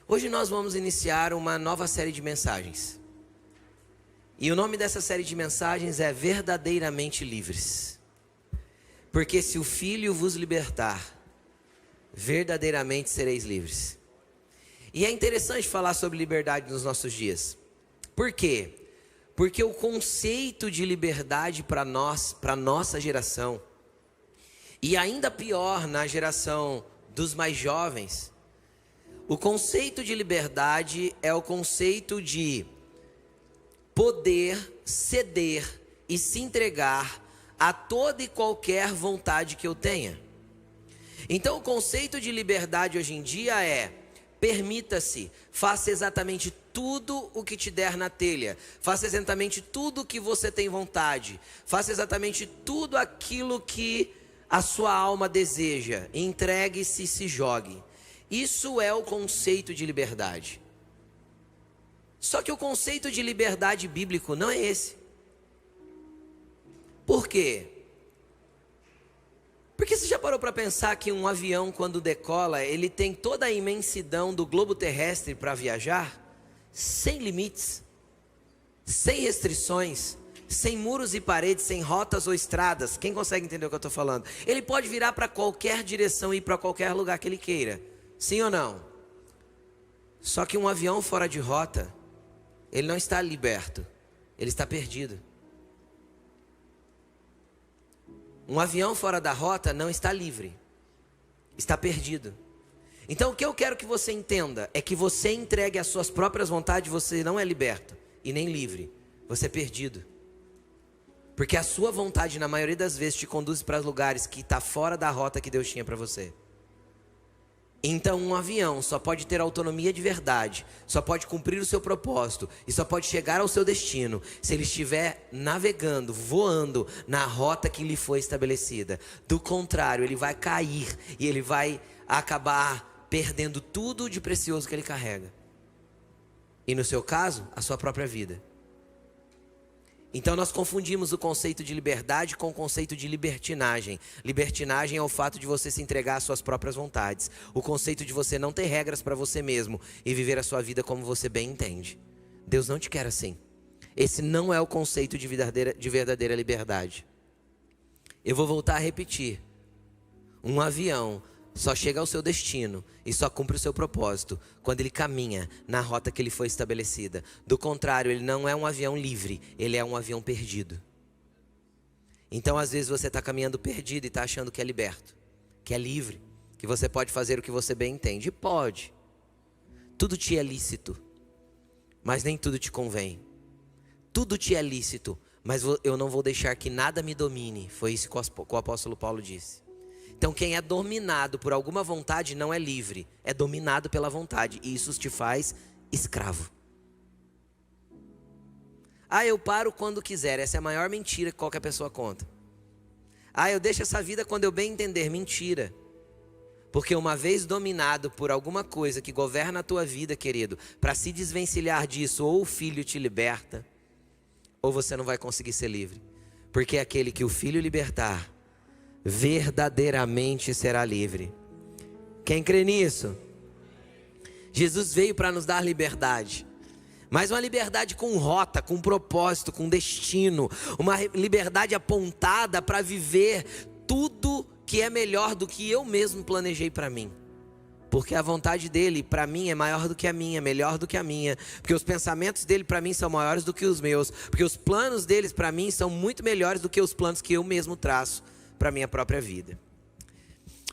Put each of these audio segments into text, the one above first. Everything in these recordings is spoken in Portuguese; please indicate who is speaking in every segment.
Speaker 1: Hoje nós vamos iniciar uma nova série de mensagens. E o nome dessa série de mensagens é Verdadeiramente Livres. Porque se o Filho vos libertar, verdadeiramente sereis livres. E é interessante falar sobre liberdade nos nossos dias. Por quê? Porque o conceito de liberdade para nós, para nossa geração, e ainda pior na geração dos mais jovens, o conceito de liberdade é o conceito de poder ceder e se entregar a toda e qualquer vontade que eu tenha. Então o conceito de liberdade hoje em dia é: permita-se, faça exatamente tudo o que te der na telha, faça exatamente tudo o que você tem vontade, faça exatamente tudo aquilo que a sua alma deseja, entregue-se e se jogue. Isso é o conceito de liberdade. Só que o conceito de liberdade bíblico não é esse. Por quê? Porque você já parou para pensar que um avião, quando decola, ele tem toda a imensidão do globo terrestre para viajar? Sem limites, sem restrições, sem muros e paredes, sem rotas ou estradas. Quem consegue entender o que eu estou falando? Ele pode virar para qualquer direção e ir para qualquer lugar que ele queira. Sim ou não? Só que um avião fora de rota, ele não está liberto, ele está perdido. Um avião fora da rota não está livre, está perdido. Então o que eu quero que você entenda é que você entregue as suas próprias vontades, você não é liberto e nem livre, você é perdido. Porque a sua vontade na maioria das vezes te conduz para lugares que está fora da rota que Deus tinha para você. Então um avião só pode ter autonomia de verdade, só pode cumprir o seu propósito e só pode chegar ao seu destino se ele estiver navegando, voando na rota que lhe foi estabelecida. Do contrário, ele vai cair e ele vai acabar perdendo tudo de precioso que ele carrega. E no seu caso, a sua própria vida. Então nós confundimos o conceito de liberdade com o conceito de libertinagem. Libertinagem é o fato de você se entregar às suas próprias vontades. O conceito de você não ter regras para você mesmo e viver a sua vida como você bem entende. Deus não te quer assim. Esse não é o conceito de verdadeira liberdade. Eu vou voltar a repetir. Um avião só chega ao seu destino e só cumpre o seu propósito quando ele caminha na rota que lhe foi estabelecida. Do contrário, ele não é um avião livre, ele é um avião perdido. Então às vezes você está caminhando perdido e está achando que é liberto, que é livre, que você pode fazer o que você bem entende. E pode. Tudo te é lícito, mas nem tudo te convém. Tudo te é lícito, mas eu não vou deixar que nada me domine. Foi isso que o apóstolo Paulo disse. Então quem é dominado por alguma vontade não é livre, é dominado pela vontade. E isso te faz escravo. Eu paro quando quiser. Essa é a maior mentira que qualquer pessoa conta. Eu deixo essa vida quando eu bem entender. Mentira. Porque uma vez dominado por alguma coisa que governa a tua vida, querido, para se desvencilhar disso, ou o Filho te liberta, ou você não vai conseguir ser livre. Porque aquele que o Filho libertar, verdadeiramente será livre. Quem crê nisso? Jesus veio para nos dar liberdade, mas uma liberdade com rota, com propósito, com destino. Uma liberdade apontada para viver tudo que é melhor do que eu mesmo planejei para mim. Porque a vontade dele para mim é maior do que a minha, melhor do que a minha. Porque os pensamentos dele para mim são maiores do que os meus. Porque os planos deles para mim são muito melhores do que os planos que eu mesmo traço para minha própria vida.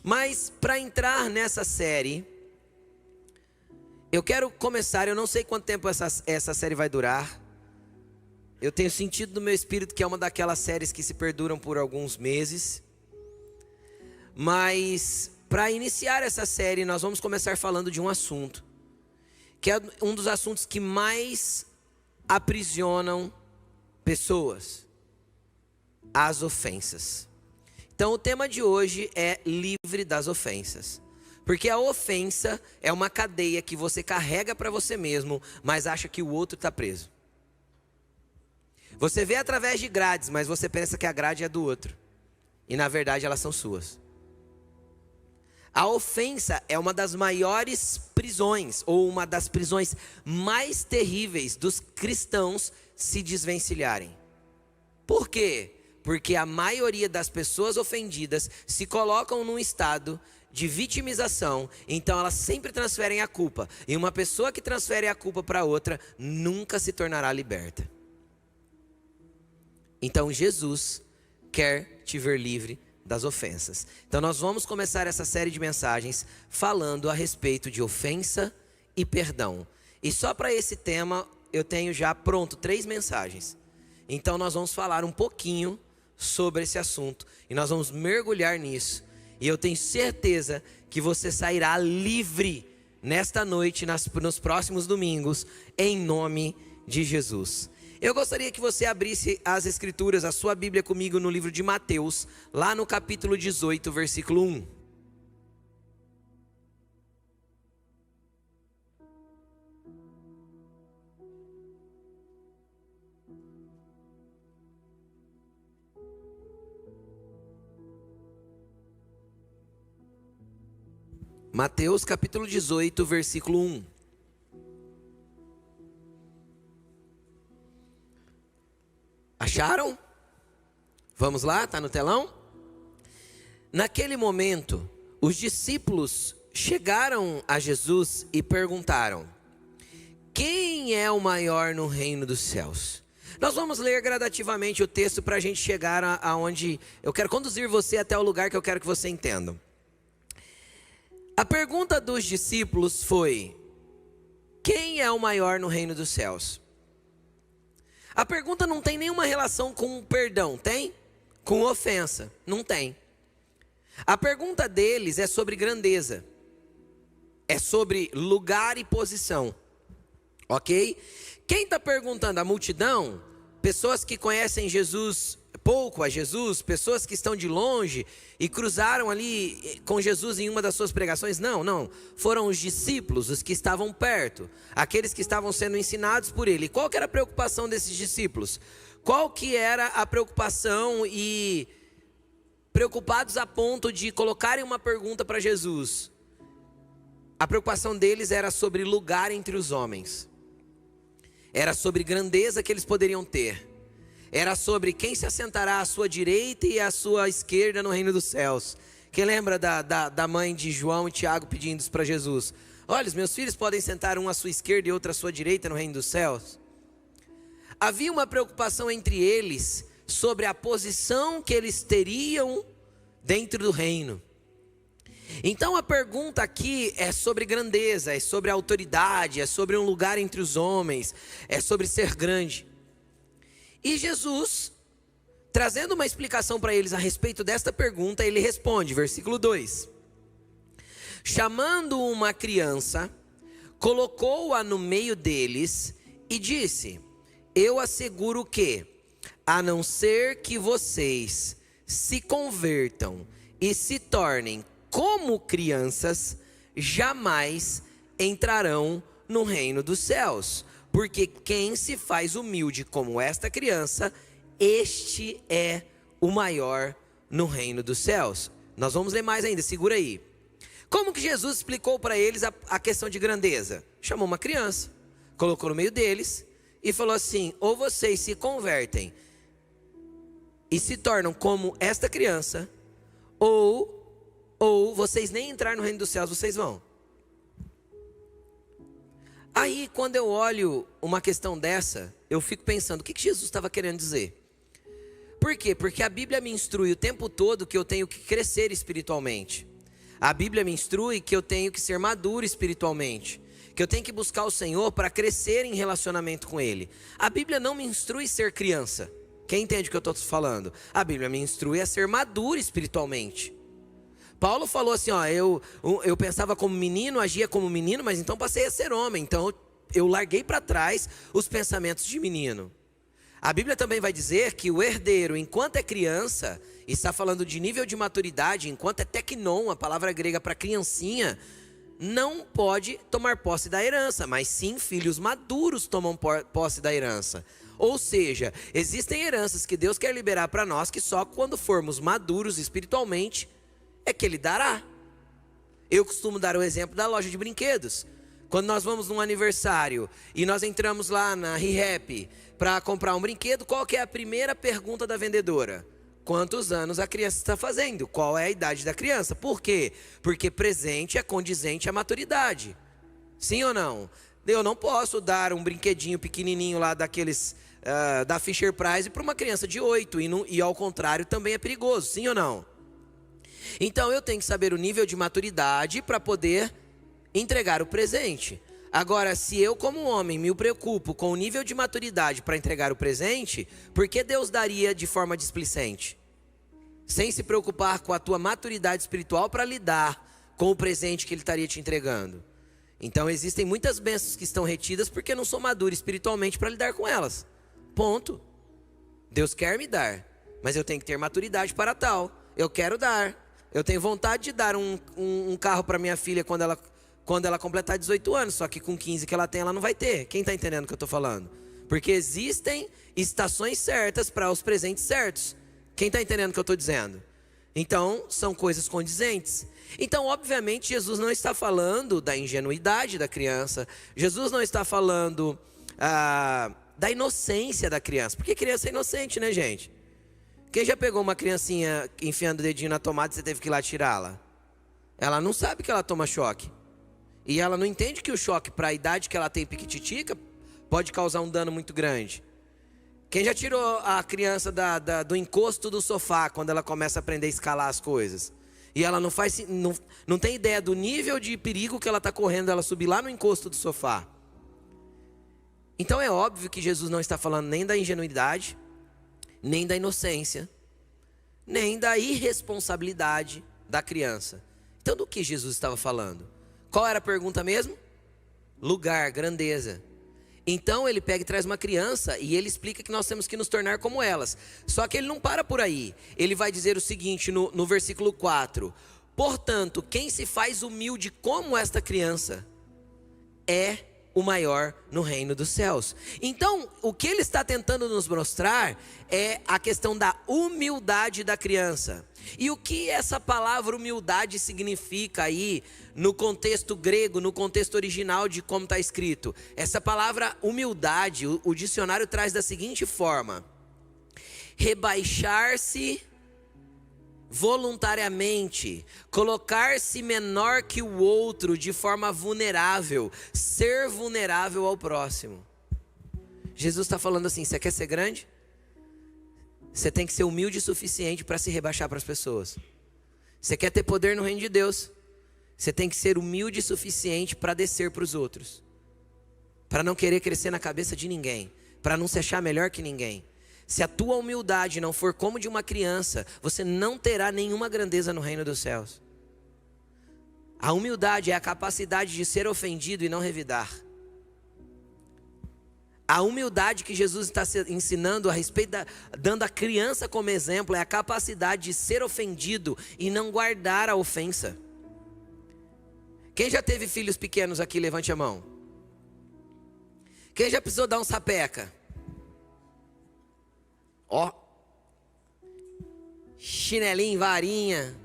Speaker 1: Mas para entrar nessa série, eu quero começar. Eu não sei quanto tempo essa série vai durar. Eu tenho sentido no meu espírito que é uma daquelas séries que se perduram por alguns meses. Mas para iniciar essa série, nós vamos começar falando de um assunto que é um dos assuntos que mais aprisionam pessoas: as ofensas. Então o tema de hoje é livre das ofensas. Porque a ofensa é uma cadeia que você carrega para você mesmo, mas acha que o outro está preso. Você vê através de grades, mas você pensa que a grade é do outro. E na verdade elas são suas. A ofensa é uma das maiores prisões, ou uma das prisões mais terríveis dos cristãos se desvencilharem. Por quê? Porque a maioria das pessoas ofendidas se colocam num estado de vitimização, então elas sempre transferem a culpa. E uma pessoa que transfere a culpa para outra nunca se tornará liberta. Então Jesus quer te ver livre das ofensas. Então nós vamos começar essa série de mensagens falando a respeito de ofensa e perdão. E só para esse tema eu tenho já pronto 3 mensagens. Então nós vamos falar um pouquinho sobre esse assunto e nós vamos mergulhar nisso. E eu tenho certeza que você sairá livre nesta noite, nos próximos domingos, em nome de Jesus. Eu gostaria que você abrisse as escrituras, a sua Bíblia comigo no livro de Mateus, lá no capítulo 18, versículo 1. Mateus capítulo 18, versículo 1. Acharam? Vamos lá, está no telão? Naquele momento, os discípulos chegaram a Jesus e perguntaram: quem é o maior no reino dos céus? Nós vamos ler gradativamente o texto para a gente chegar aonde eu quero conduzir você até o lugar que eu quero que você entenda. A pergunta dos discípulos foi: quem é o maior no reino dos céus? A pergunta não tem nenhuma relação com perdão, tem? Com ofensa, não tem. A pergunta deles é sobre grandeza, é sobre lugar e posição, ok? Quem está perguntando? A multidão? Pessoas que conhecem Jesus pouco, a Jesus, pessoas que estão de longe e cruzaram ali com Jesus em uma das suas pregações? Não, foram os discípulos, os que estavam perto, aqueles que estavam sendo ensinados por ele. Qual que era a preocupação desses discípulos? Qual que era a preocupação e preocupados a ponto de colocarem uma pergunta para Jesus? A preocupação deles era sobre lugar entre os homens, era sobre grandeza que eles poderiam ter, era sobre quem se assentará à sua direita e à sua esquerda no reino dos céus. Quem lembra da mãe de João e Tiago pedindo isso para Jesus? Olha, os meus filhos podem sentar um à sua esquerda e outro à sua direita no reino dos céus. Havia uma preocupação entre eles sobre a posição que eles teriam dentro do reino. Então a pergunta aqui é sobre grandeza, é sobre autoridade, é sobre um lugar entre os homens, é sobre ser grande. E Jesus, trazendo uma explicação para eles a respeito desta pergunta, ele responde, versículo 2: chamando uma criança, colocou-a no meio deles e disse: eu asseguro que, a não ser que vocês se convertam e se tornem como crianças, jamais entrarão no reino dos céus. Porque quem se faz humilde como esta criança, este é o maior no reino dos céus. Nós vamos ler mais ainda, segura aí. Como que Jesus explicou para eles a questão de grandeza? Chamou uma criança, colocou no meio deles e falou assim: ou vocês se convertem e se tornam como esta criança, ou vocês nem entrar no reino dos céus vocês vão. Aí, quando eu olho uma questão dessa, eu fico pensando, o que Jesus estava querendo dizer? Por quê? Porque a Bíblia me instrui o tempo todo que eu tenho que crescer espiritualmente. A Bíblia me instrui que eu tenho que ser maduro espiritualmente, que eu tenho que buscar o Senhor para crescer em relacionamento com Ele. A Bíblia não me instrui a ser criança. Quem entende o que eu estou falando? A Bíblia me instrui a ser maduro espiritualmente. Paulo falou assim, eu pensava como menino, agia como menino, mas então passei a ser homem. Então eu larguei para trás os pensamentos de menino. A Bíblia também vai dizer que o herdeiro, enquanto é criança, está falando de nível de maturidade, enquanto é teknon, a palavra grega para criancinha, não pode tomar posse da herança, mas sim filhos maduros tomam posse da herança. Ou seja, existem heranças que Deus quer liberar para nós, que só quando formos maduros espiritualmente é que Ele dará. Eu costumo dar o exemplo da loja de brinquedos. Quando nós vamos num aniversário e nós entramos lá na ReHap para comprar um brinquedo, qual que é a primeira pergunta da vendedora? Quantos anos a criança está fazendo? Qual é a idade da criança? Por quê? Porque presente é condizente à maturidade. Sim ou não? Eu não posso dar um brinquedinho pequenininho lá daqueles da Fisher Price para uma criança de 8 e ao contrário também é perigoso. Sim ou não? Então eu tenho que saber o nível de maturidade para poder entregar o presente. Agora, se eu como homem me preocupo com o nível de maturidade para entregar o presente, por que Deus daria de forma displicente? Sem se preocupar com a tua maturidade espiritual para lidar com o presente que Ele estaria te entregando. Então existem muitas bênçãos que estão retidas porque eu não sou maduro espiritualmente para lidar com elas. Ponto. Deus quer me dar, mas eu tenho que ter maturidade para tal. Eu quero dar. Eu tenho vontade de dar um carro para minha filha quando ela completar 18 anos, só que com 15 que ela tem, ela não vai ter. Quem está entendendo o que eu estou falando? Porque existem estações certas para os presentes certos. Quem está entendendo o que eu estou dizendo? Então, são coisas condizentes. Então, obviamente, Jesus não está falando da ingenuidade da criança. Jesus não está falando da inocência da criança. Porque criança é inocente, né, gente? Quem já pegou uma criancinha enfiando o dedinho na tomada e você teve que ir lá tirá-la? Ela não sabe que ela toma choque. E ela não entende que o choque para a idade que ela tem piquititica pode causar um dano muito grande. Quem já tirou a criança do encosto do sofá quando ela começa a aprender a escalar as coisas? E ela não tem ideia do nível de perigo que ela está correndo ela subir lá no encosto do sofá. Então é óbvio que Jesus não está falando nem da ingenuidade, nem da inocência, nem da irresponsabilidade da criança. Então do que Jesus estava falando? Qual era a pergunta mesmo? Lugar, grandeza. Então ele pega e traz uma criança e ele explica que nós temos que nos tornar como elas. Só que ele não para por aí. Ele vai dizer o seguinte no versículo 4. Portanto, quem se faz humilde como esta criança é o maior no reino dos céus. Então, o que ele está tentando nos mostrar é a questão da humildade da criança. E o que essa palavra humildade significa aí no contexto grego, no contexto original de como está escrito? Essa palavra humildade, o dicionário traz da seguinte forma: rebaixar-se voluntariamente, colocar-se menor que o outro de forma vulnerável, ser vulnerável ao próximo. Jesus está falando assim: você quer ser grande? Você tem que ser humilde o suficiente para se rebaixar para as pessoas. Você quer ter poder no reino de Deus? Você tem que ser humilde o suficiente para descer para os outros, para não querer crescer na cabeça de ninguém, para não se achar melhor que ninguém. Se a tua humildade não for como de uma criança, você não terá nenhuma grandeza no reino dos céus. A humildade é a capacidade de ser ofendido e não revidar. A humildade que Jesus está ensinando a respeito, dando a criança como exemplo, é a capacidade de ser ofendido e não guardar a ofensa. Quem já teve filhos pequenos aqui, levante a mão. Quem já precisou dar um sapeca? Ó, chinelinho, varinha.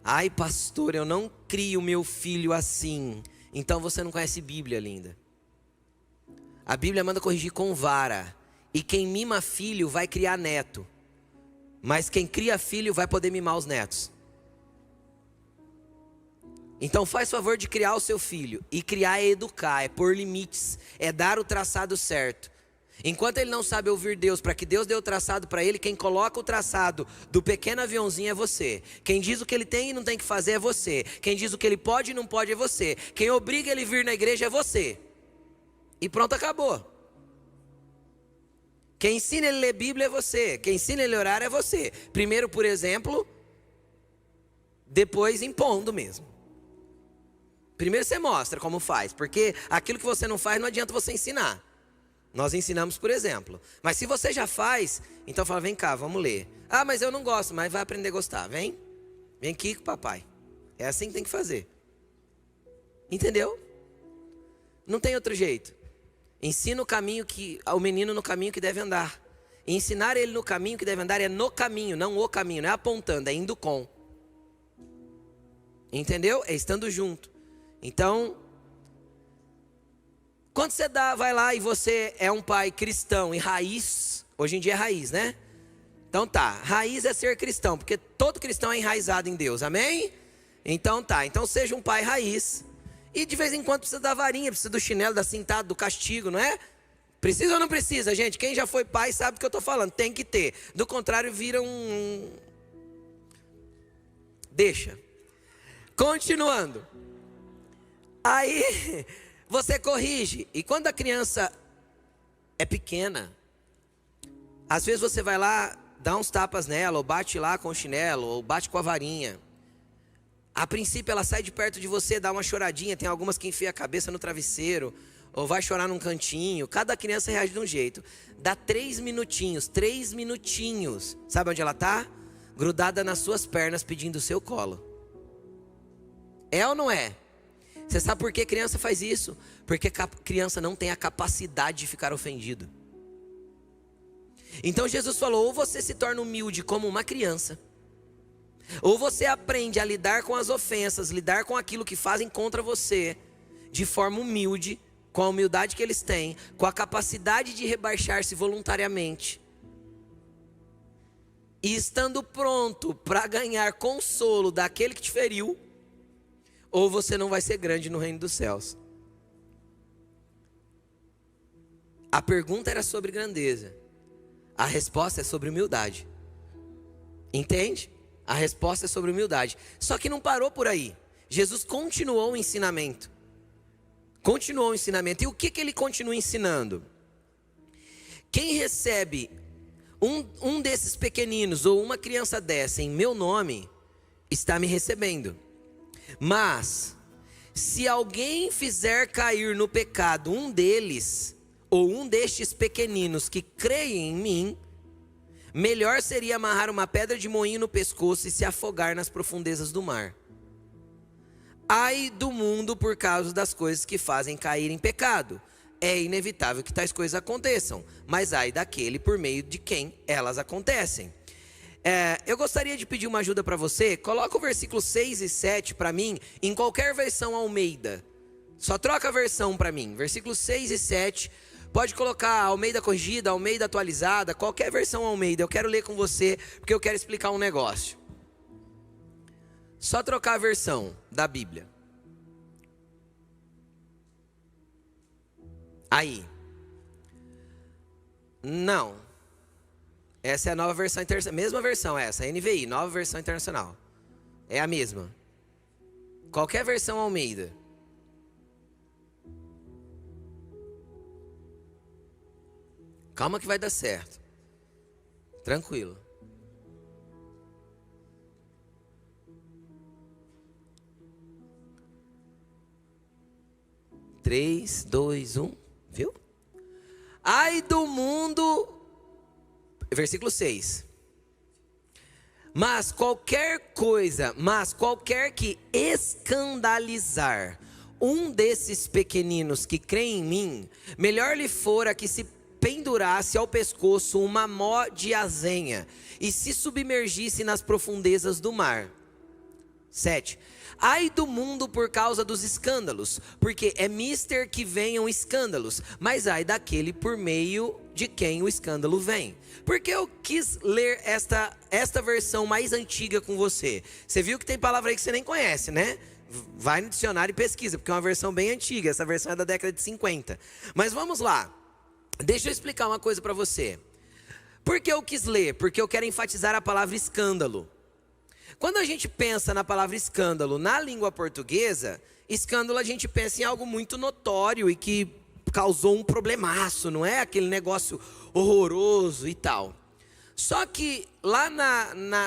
Speaker 1: Ai, pastor, eu não crio meu filho assim. Então você não conhece Bíblia, linda. A Bíblia manda corrigir com vara. E quem mima filho vai criar neto. Mas quem cria filho vai poder mimar os netos. Então faz favor de criar o seu filho. E criar é educar, é pôr limites, é dar o traçado certo. Enquanto ele não sabe ouvir Deus, para que Deus dê o traçado para ele, quem coloca o traçado do pequeno aviãozinho é você. Quem diz o que ele tem e não tem que fazer é você. Quem diz o que ele pode e não pode é você. Quem obriga ele a vir na igreja é você. E pronto, acabou. Quem ensina ele a ler Bíblia é você. Quem ensina ele a orar é você. Primeiro por exemplo, depois impondo mesmo. Primeiro você mostra como faz, porque aquilo que você não faz não adianta você ensinar. Nós ensinamos por exemplo. Mas se você já faz, então fala: vem cá, vamos ler. Ah, mas eu não gosto, mas vai aprender a gostar. Vem aqui com o papai. É assim que tem que fazer. Entendeu? Não tem outro jeito. Ensina o menino no caminho que deve andar. E ensinar ele no caminho que deve andar é no caminho, não o caminho. Não é apontando, é indo com. Entendeu? É estando junto. Então, quando você vai lá e você é um pai cristão e raiz, hoje em dia é raiz, né? Então tá, raiz é ser cristão, porque todo cristão é enraizado em Deus, amém? Então tá, então seja um pai raiz. E de vez em quando precisa da varinha, precisa do chinelo, da cintada, do castigo, não é? Precisa ou não precisa, gente? Quem já foi pai sabe do que eu estou falando, tem que ter. Do contrário, vira Deixa. Continuando. Aí, você corrige. E quando a criança é pequena, às vezes você vai lá, dá uns tapas nela, ou bate lá com o chinelo, ou bate com a varinha. A princípio ela sai de perto de você, dá uma choradinha. Tem algumas que enfia a cabeça no travesseiro, ou vai chorar num cantinho. Cada criança reage de um jeito. Dá 3 minutinhos. Sabe onde ela está? Grudada nas suas pernas, pedindo o seu colo. É ou não é? Você sabe por que criança faz isso? Porque criança não tem a capacidade de ficar ofendido. Então Jesus falou, ou você se torna humilde como uma criança, ou você aprende a lidar com as ofensas, lidar com aquilo que fazem contra você, de forma humilde, com a humildade que eles têm, com a capacidade de rebaixar-se voluntariamente, e estando pronto para ganhar consolo daquele que te feriu, ou você não vai ser grande no reino dos céus. A pergunta era sobre grandeza, a resposta é sobre humildade. Entende? A resposta é sobre humildade. Só que não parou por aí. Jesus continuou o ensinamento. E o que ele continua ensinando? Quem recebe um desses pequeninos ou uma criança dessa em meu nome, está me recebendo. Mas, se alguém fizer cair no pecado um deles, ou um destes pequeninos que creem em mim, melhor seria amarrar uma pedra de moinho no pescoço e se afogar nas profundezas do mar. Ai do mundo por causa das coisas que fazem cair em pecado. É inevitável que tais coisas aconteçam, mas ai daquele por meio de quem elas acontecem. Eu gostaria de pedir uma ajuda para você. Coloca o versículo 6 e 7 para mim, em qualquer versão Almeida. Só troca a versão para mim, versículos 6 e 7. Pode colocar Almeida corrigida, Almeida atualizada, qualquer versão Almeida. Eu quero ler com você, porque eu quero explicar um negócio. Só trocar a versão da Bíblia. Aí. Não. Essa é a nova versão internacional. Mesma versão essa, NVI, nova versão internacional. É a mesma. Qualquer versão Almeida. Calma que vai dar certo. Tranquilo. Três, dois, um. Viu? Ai do mundo. Versículo 6. Mas qualquer que escandalizar um desses pequeninos que creem em mim, melhor lhe fora que se pendurasse ao pescoço uma mó de azenha e se submergisse nas profundezas do mar. 7. Ai do mundo por causa dos escândalos, porque é mister que venham escândalos, mas ai daquele por meio de quem o escândalo vem. Porque eu quis ler esta versão mais antiga com você. Você viu que tem palavra aí que você nem conhece, né? Vai no dicionário e pesquisa, porque é uma versão bem antiga. Essa versão é da década de 50. Mas vamos lá. Deixa eu explicar uma coisa para você. Por que eu quis ler? Porque eu quero enfatizar a palavra escândalo. Quando a gente pensa na palavra escândalo na língua portuguesa, escândalo a gente pensa em algo muito notório e que causou um problemaço, não é? Aquele negócio horroroso e tal. Só que lá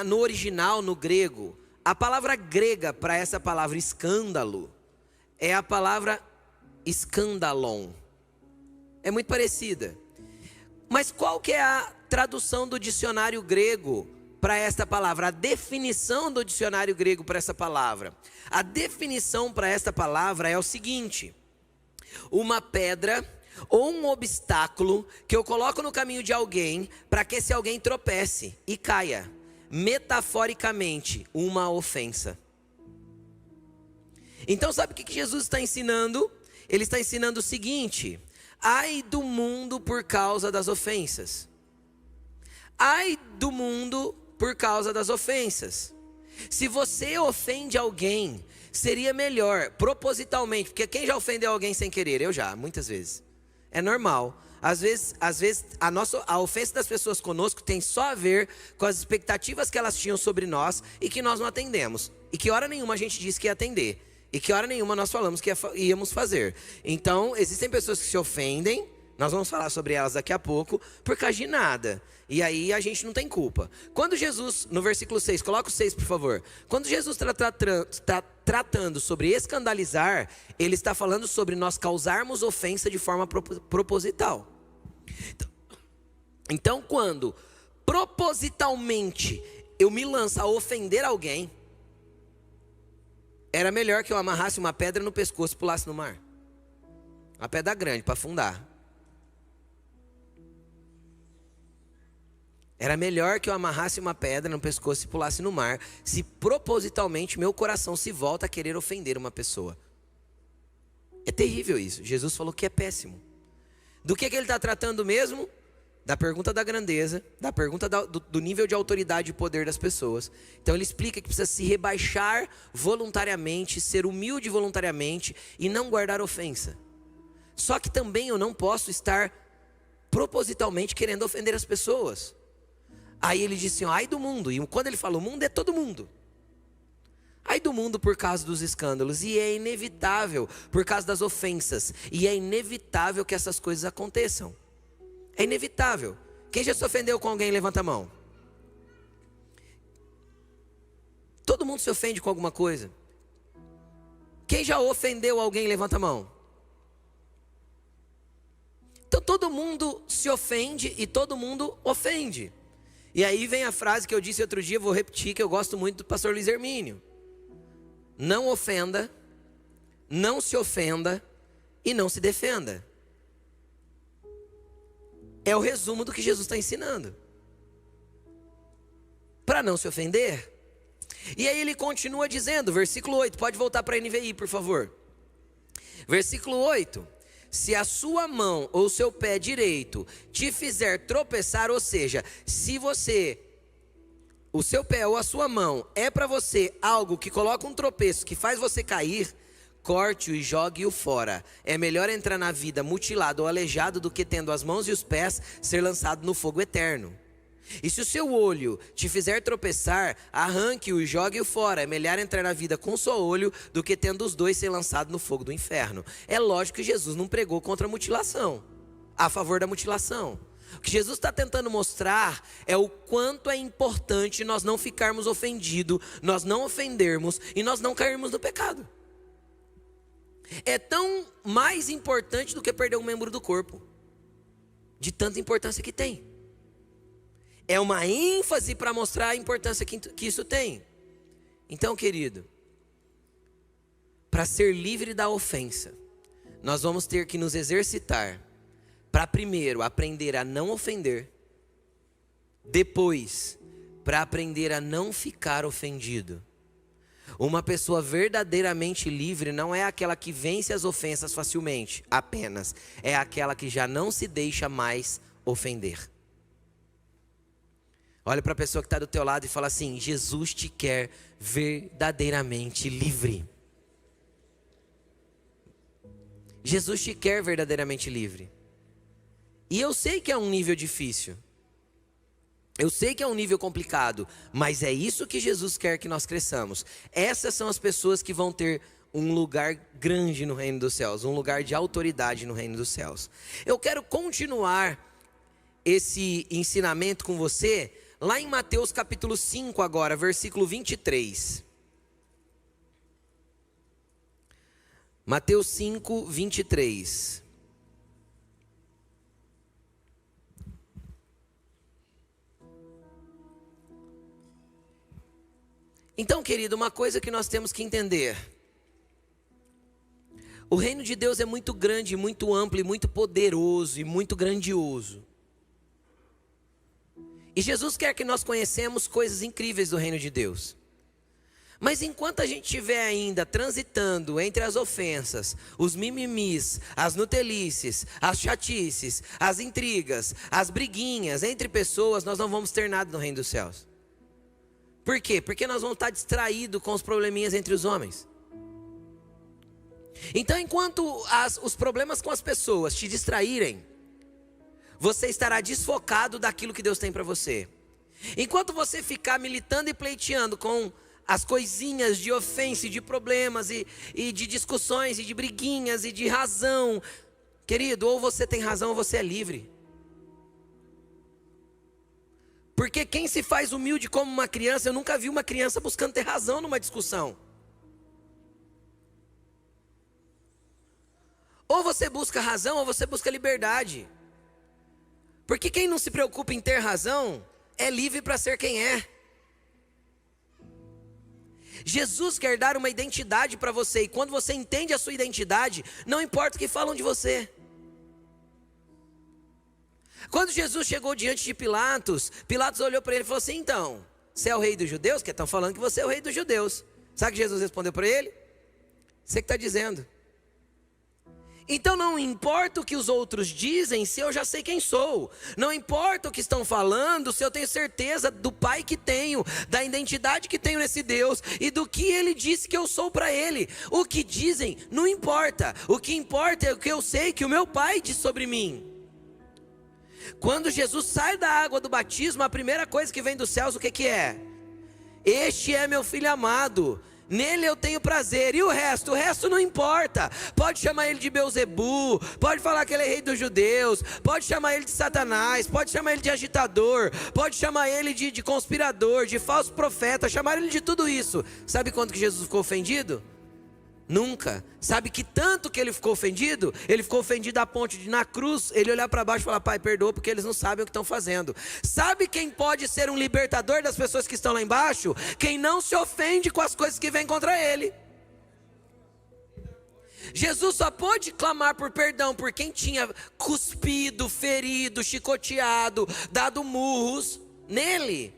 Speaker 1: no original, no grego, a palavra grega para essa palavra escândalo é a palavra escandalon. É muito parecida. Mas qual que é a tradução do dicionário grego para esta palavra? A definição do dicionário grego para essa palavra. A definição para esta palavra é o seguinte: uma pedra ou um obstáculo que eu coloco no caminho de alguém para que esse alguém tropece e caia. Metaforicamente, uma ofensa. Então sabe o que Jesus está ensinando? Ele está ensinando o seguinte: ai do mundo por causa das ofensas. Ai do mundo por causa das ofensas. Se você ofende alguém, seria melhor, propositalmente, porque quem já ofendeu alguém sem querer? Eu já, muitas vezes. É normal. Às vezes a ofensa das pessoas conosco tem só a ver com as expectativas que elas tinham sobre nós e que nós não atendemos. E que hora nenhuma a gente disse que ia atender. E que hora nenhuma nós falamos que íamos fazer. Então, existem pessoas que se ofendem, nós vamos falar sobre elas daqui a pouco, por causa de nada. E aí a gente não tem culpa. Quando Jesus, no versículo 6, coloca o 6 por favor. Quando Jesus está tratando sobre escandalizar, ele está falando sobre nós causarmos ofensa de forma proposital. Então quando propositalmente eu me lanço a ofender alguém, era melhor que eu amarrasse uma pedra no pescoço e pulasse no mar. Uma pedra grande para afundar. Era melhor que eu amarrasse uma pedra no pescoço e pulasse no mar, se propositalmente meu coração se volta a querer ofender uma pessoa. É terrível isso. Jesus falou que é péssimo. Do que ele está tratando mesmo? Da pergunta da grandeza, da pergunta do nível de autoridade e poder das pessoas. Então ele explica que precisa se rebaixar voluntariamente, ser humilde voluntariamente e não guardar ofensa. Só que também eu não posso estar propositalmente querendo ofender as pessoas. Aí ele disse assim, ai do mundo. E quando ele fala o mundo, é todo mundo. Ai do mundo por causa dos escândalos. E é inevitável por causa das ofensas. E é inevitável que essas coisas aconteçam. É inevitável. Quem já se ofendeu com alguém, levanta a mão. Todo mundo se ofende com alguma coisa. Quem já ofendeu alguém, levanta a mão. Então todo mundo se ofende e todo mundo ofende. E aí vem a frase que eu disse outro dia, vou repetir, que eu gosto muito do pastor Luiz Hermínio. Não ofenda, não se ofenda e não se defenda. É o resumo do que Jesus está ensinando. Para não se ofender. E aí ele continua dizendo, versículo 8, pode voltar para a NVI, por favor. Versículo 8. Se a sua mão ou seu pé direito te fizer tropeçar, ou seja, se o seu pé ou a sua mão é para você algo que coloca um tropeço, que faz você cair, corte-o e jogue-o fora. É melhor entrar na vida mutilado ou aleijado do que tendo as mãos e os pés ser lançado no fogo eterno. E se o seu olho te fizer tropeçar, arranque-o e jogue-o fora. É melhor entrar na vida com só olho do que tendo os dois ser lançado no fogo do inferno. É lógico que Jesus não pregou contra a mutilação, a favor da mutilação. O que Jesus está tentando mostrar é o quanto é importante nós não ficarmos ofendidos, nós não ofendermos e nós não cairmos no pecado. É tão mais importante do que perder um membro do corpo, de tanta importância que tem. É uma ênfase para mostrar a importância que isso tem. Então, querido, para ser livre da ofensa, nós vamos ter que nos exercitar para primeiro aprender a não ofender, depois para aprender a não ficar ofendido. Uma pessoa verdadeiramente livre não é aquela que vence as ofensas facilmente, apenas. É aquela que já não se deixa mais ofender. Olha para a pessoa que está do teu lado e fala assim, Jesus te quer verdadeiramente livre. Jesus te quer verdadeiramente livre. E eu sei que é um nível difícil. Eu sei que é um nível complicado, mas é isso que Jesus quer que nós cresçamos. Essas são as pessoas que vão ter um lugar grande no reino dos céus, um lugar de autoridade no reino dos céus. Eu quero continuar esse ensinamento com você, lá em Mateus capítulo 5 agora, versículo 23. Mateus 5, 23. Então, querido, uma coisa que nós temos que entender. O reino de Deus é muito grande, muito amplo, e muito poderoso e muito grandioso. E Jesus quer que nós conhecemos coisas incríveis do reino de Deus. Mas enquanto a gente estiver ainda transitando entre as ofensas, os mimimis, as nutelices, as chatices, as intrigas, as briguinhas entre pessoas, nós não vamos ter nada no reino dos céus. Por quê? Porque nós vamos estar distraídos com os probleminhas entre os homens. Então, enquanto os problemas com as pessoas te distraírem, você estará desfocado daquilo que Deus tem para você. Enquanto você ficar militando e pleiteando com as coisinhas de ofensa, de problemas e de discussões e de briguinhas e de razão, querido, ou você tem razão ou você é livre. Porque quem se faz humilde como uma criança, eu nunca vi uma criança buscando ter razão numa discussão. Ou você busca razão ou você busca liberdade. Porque quem não se preocupa em ter razão é livre para ser quem é. Jesus quer dar uma identidade para você, e quando você entende a sua identidade, não importa o que falam de você. Quando Jesus chegou diante de Pilatos, Pilatos olhou para ele e falou assim: então, você é o rei dos judeus? Que estão falando que você é o rei dos judeus. Sabe o que Jesus respondeu para ele? Você que está dizendo. Então não importa o que os outros dizem, se eu já sei quem sou. Não importa o que estão falando, se eu tenho certeza do Pai que tenho, da identidade que tenho nesse Deus e do que Ele disse que eu sou para Ele. O que dizem não importa. O que importa é o que eu sei que o meu Pai diz sobre mim. Quando Jesus sai da água do batismo, a primeira coisa que vem dos céus, o que é? Este é meu filho amado, nele eu tenho prazer. E o resto não importa. Pode chamar ele de Beelzebu, pode falar que ele é rei dos judeus, pode chamar ele de Satanás, pode chamar ele de agitador, pode chamar ele de conspirador, de falso profeta, chamar ele de tudo isso. Sabe quando que Jesus ficou ofendido? Nunca. Sabe que tanto que ele ficou ofendido? Ele ficou ofendido a ponto de na cruz ele olhar para baixo e falar: Pai, perdoa, porque eles não sabem o que estão fazendo. Sabe quem pode ser um libertador das pessoas que estão lá embaixo? Quem não se ofende com as coisas que vêm contra ele. Jesus só pôde clamar por perdão por quem tinha cuspido, ferido, chicoteado, dado murros nele,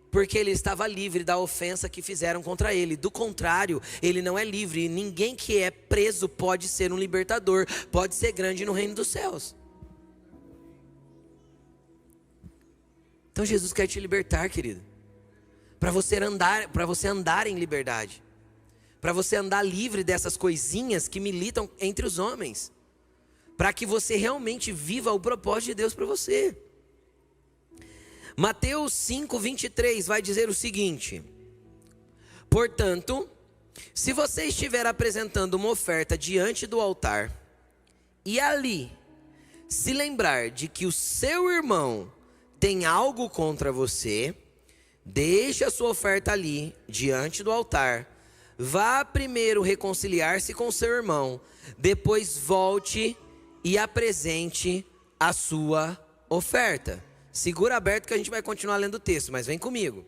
Speaker 1: porque ele estava livre da ofensa que fizeram contra ele. Do contrário, ele não é livre. E ninguém que é preso pode ser um libertador, pode ser grande no reino dos céus. Então Jesus quer te libertar, querido, para você andar em liberdade, para você andar livre dessas coisinhas que militam entre os homens, para que você realmente viva o propósito de Deus para você. Mateus 5:23 vai dizer o seguinte: portanto, se você estiver apresentando uma oferta diante do altar, e ali se lembrar de que o seu irmão tem algo contra você, deixe a sua oferta ali, diante do altar, vá primeiro reconciliar-se com seu irmão, depois volte e apresente a sua oferta. Segura aberto que a gente vai continuar lendo o texto, mas vem comigo.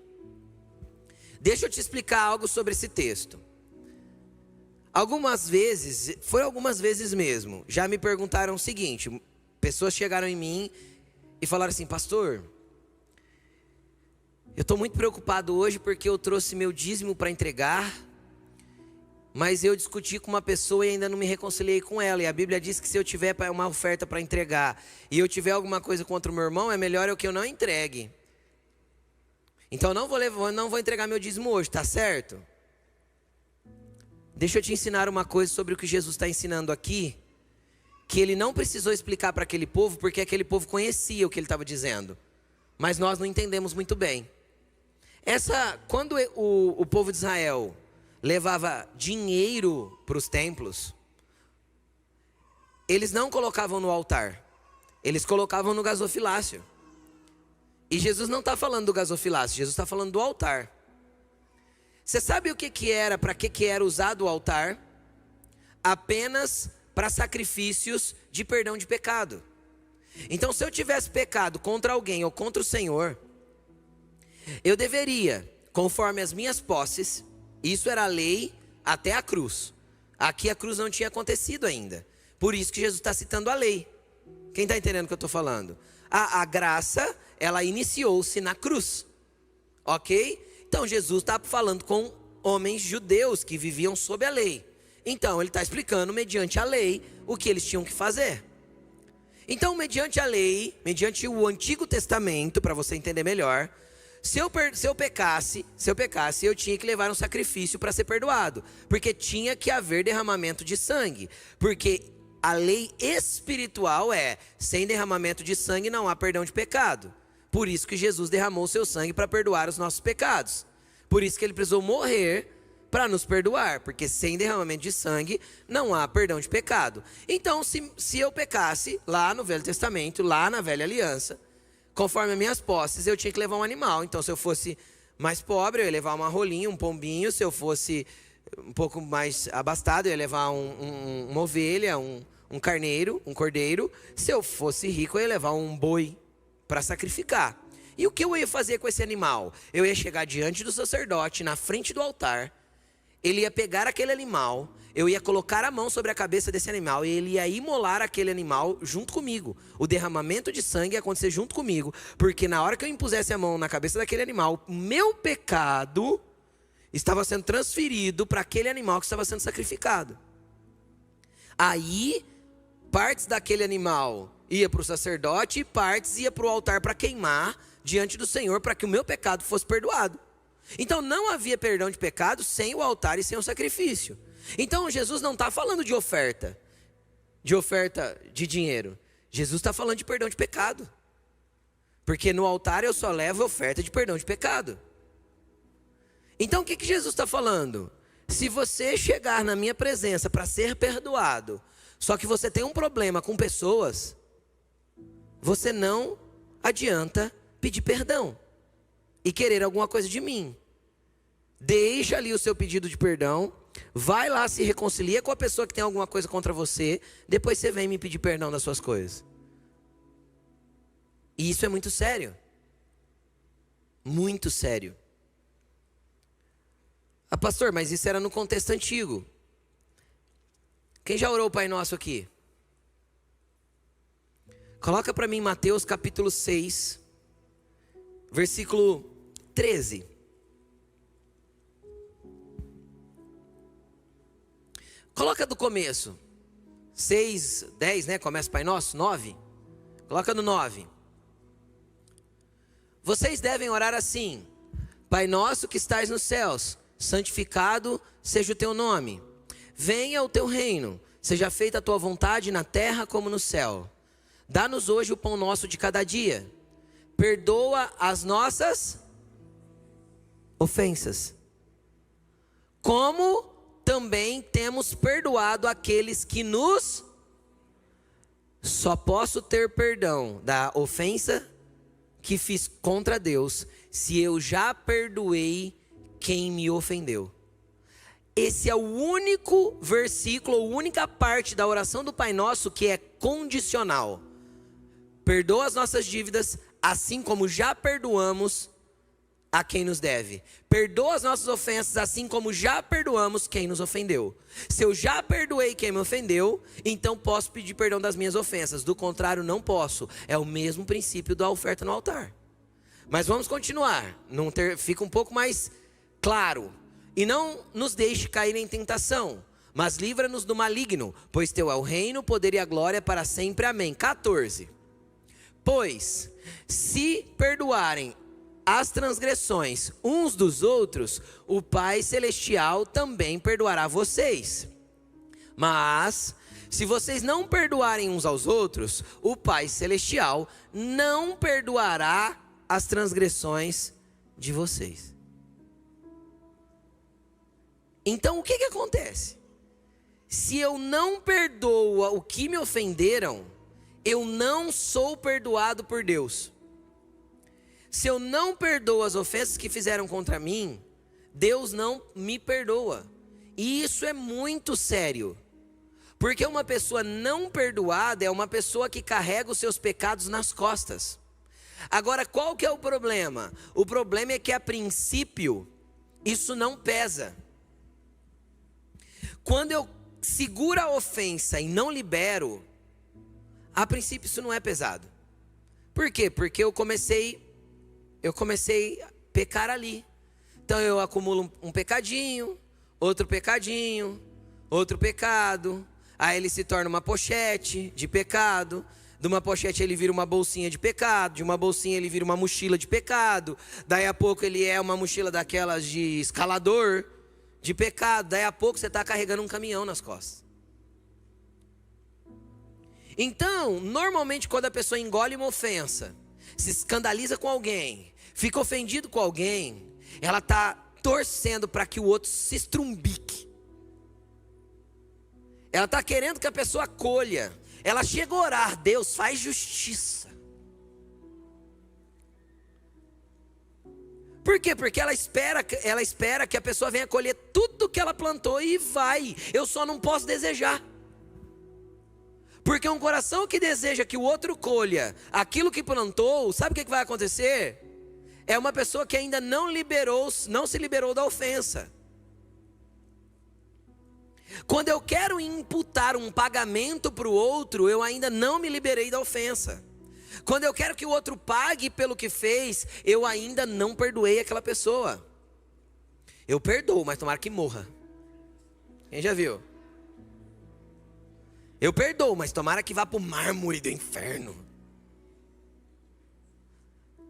Speaker 1: Deixa eu te explicar algo sobre esse texto. Algumas vezes mesmo, já me perguntaram o seguinte: pessoas chegaram em mim e falaram assim: pastor, eu estou muito preocupado hoje porque eu trouxe meu dízimo para entregar, mas eu discuti com uma pessoa e ainda não me reconciliei com ela. E a Bíblia diz que se eu tiver uma oferta para entregar e eu tiver alguma coisa contra o meu irmão, é melhor que eu não entregue. Então não vou entregar meu dízimo hoje, tá certo? Deixa eu te ensinar uma coisa sobre o que Jesus está ensinando aqui, que ele não precisou explicar para aquele povo, porque aquele povo conhecia o que ele estava dizendo, mas nós não entendemos muito bem. Quando o povo de Israel levava dinheiro para os templos, eles não colocavam no altar, eles colocavam no gasofilácio. E Jesus não está falando do gasofilácio, Jesus está falando do altar. Você sabe o que era, para que era usado o altar? Apenas para sacrifícios de perdão de pecado. Então, se eu tivesse pecado contra alguém ou contra o Senhor, eu deveria, conforme as minhas posses, isso era a lei até a cruz. Aqui a cruz não tinha acontecido ainda. Por isso que Jesus está citando a lei. Quem está entendendo o que eu estou falando? A graça, ela iniciou-se na cruz. Ok? Então Jesus está falando com homens judeus que viviam sob a lei. Então ele está explicando mediante a lei o que eles tinham que fazer. Então mediante a lei, mediante o Antigo Testamento, para você entender melhor, se eu pecasse, eu tinha que levar um sacrifício para ser perdoado, porque tinha que haver derramamento de sangue, porque a lei espiritual é: sem derramamento de sangue não há perdão de pecado. Por isso que Jesus derramou o seu sangue para perdoar os nossos pecados. Por isso que ele precisou morrer para nos perdoar, porque sem derramamento de sangue não há perdão de pecado. Então, se eu pecasse lá no Velho Testamento, lá na Velha Aliança, conforme as minhas posses, eu tinha que levar um animal. Então, se eu fosse mais pobre, eu ia levar uma rolinha, um pombinho. Se eu fosse um pouco mais abastado, eu ia levar uma ovelha, um carneiro, um cordeiro. Se eu fosse rico, eu ia levar um boi para sacrificar. E o que eu ia fazer com esse animal? Eu ia chegar diante do sacerdote, na frente do altar. Ele ia pegar aquele animal, eu ia colocar a mão sobre a cabeça desse animal e ele ia imolar aquele animal junto comigo. O derramamento de sangue ia acontecer junto comigo, porque na hora que eu impusesse a mão na cabeça daquele animal, o meu pecado estava sendo transferido para aquele animal que estava sendo sacrificado. Aí, partes daquele animal ia para o sacerdote e partes ia para o altar para queimar diante do Senhor, para que o meu pecado fosse perdoado. Então não havia perdão de pecado sem o altar e sem o sacrifício. Então Jesus não está falando de oferta de dinheiro. Jesus está falando de perdão de pecado. Porque no altar eu só levo oferta de perdão de pecado. Então o que Jesus está falando? Se você chegar na minha presença para ser perdoado, só que você tem um problema com pessoas, você não adianta pedir perdão e querer alguma coisa de mim. Deixa ali o seu pedido de perdão, vai lá, se reconcilia com a pessoa que tem alguma coisa contra você, depois você vem me pedir perdão das suas coisas. E isso é muito sério. Muito sério. Ah, pastor, mas isso era no contexto antigo. Quem já orou o Pai Nosso aqui? Coloca para mim Mateus capítulo 6, versículo 13. Coloca do começo. 6, 10, né? Começa o Pai Nosso, 9. Coloca no 9. Vocês devem orar assim: Pai nosso que estais nos céus, santificado seja o teu nome. Venha o teu reino, seja feita a tua vontade na terra como no céu. Dá-nos hoje o pão nosso de cada dia. Perdoa as nossas ofensas, como também temos perdoado aqueles que nos... Só posso ter perdão da ofensa que fiz contra Deus se eu já perdoei quem me ofendeu. Esse é o único versículo, a única parte da oração do Pai Nosso que é condicional. Perdoa as nossas dívidas, assim como já perdoamos a quem nos deve. Perdoa as nossas ofensas, assim como já perdoamos quem nos ofendeu. Se eu já perdoei quem me ofendeu, então posso pedir perdão das minhas ofensas. Do contrário, não posso. É o mesmo princípio da oferta no altar. Mas vamos continuar. Fica um pouco mais claro. E não nos deixe cair em tentação, mas livra-nos do maligno, pois teu é o reino, o poder e a glória para sempre. Amém. 14. Pois, se perdoarem as transgressões uns dos outros, o Pai Celestial também perdoará vocês. Mas, se vocês não perdoarem uns aos outros, o Pai Celestial não perdoará as transgressões de vocês. Então, o que acontece? Se eu não perdoo o que me ofenderam, eu não sou perdoado por Deus. Se eu não perdoo as ofensas que fizeram contra mim, Deus não me perdoa. E isso é muito sério. Porque uma pessoa não perdoada é uma pessoa que carrega os seus pecados nas costas. Agora, qual que é o problema? O problema é que a princípio, isso não pesa. Quando eu seguro a ofensa e não libero, a princípio isso não é pesado. Por quê? Porque eu comecei a pecar ali. Então eu acumulo um pecadinho, outro pecado. Aí ele se torna uma pochete de pecado. De uma pochete ele vira uma bolsinha de pecado. De uma bolsinha ele vira uma mochila de pecado. Daí a pouco ele é uma mochila daquelas de escalador de pecado. Daí a pouco você está carregando um caminhão nas costas. Então, normalmente quando a pessoa engole uma ofensa, se escandaliza com alguém, fica ofendido com alguém, ela está torcendo para que o outro se estrumbique. Ela está querendo que a pessoa acolha. Ela chega a orar: Deus, faz justiça. Por quê? Porque ela espera que a pessoa venha colher tudo que ela plantou e vai. Eu só não posso desejar. Porque um coração que deseja que o outro colha aquilo que plantou, sabe o que vai acontecer? É uma pessoa que ainda não se liberou da ofensa. Quando eu quero imputar um pagamento para o outro, eu ainda não me liberei da ofensa. Quando eu quero que o outro pague pelo que fez, eu ainda não perdoei aquela pessoa. Eu perdoo, mas tomara que morra. Quem já viu? Eu perdoo, mas tomara que vá para o mármore do inferno.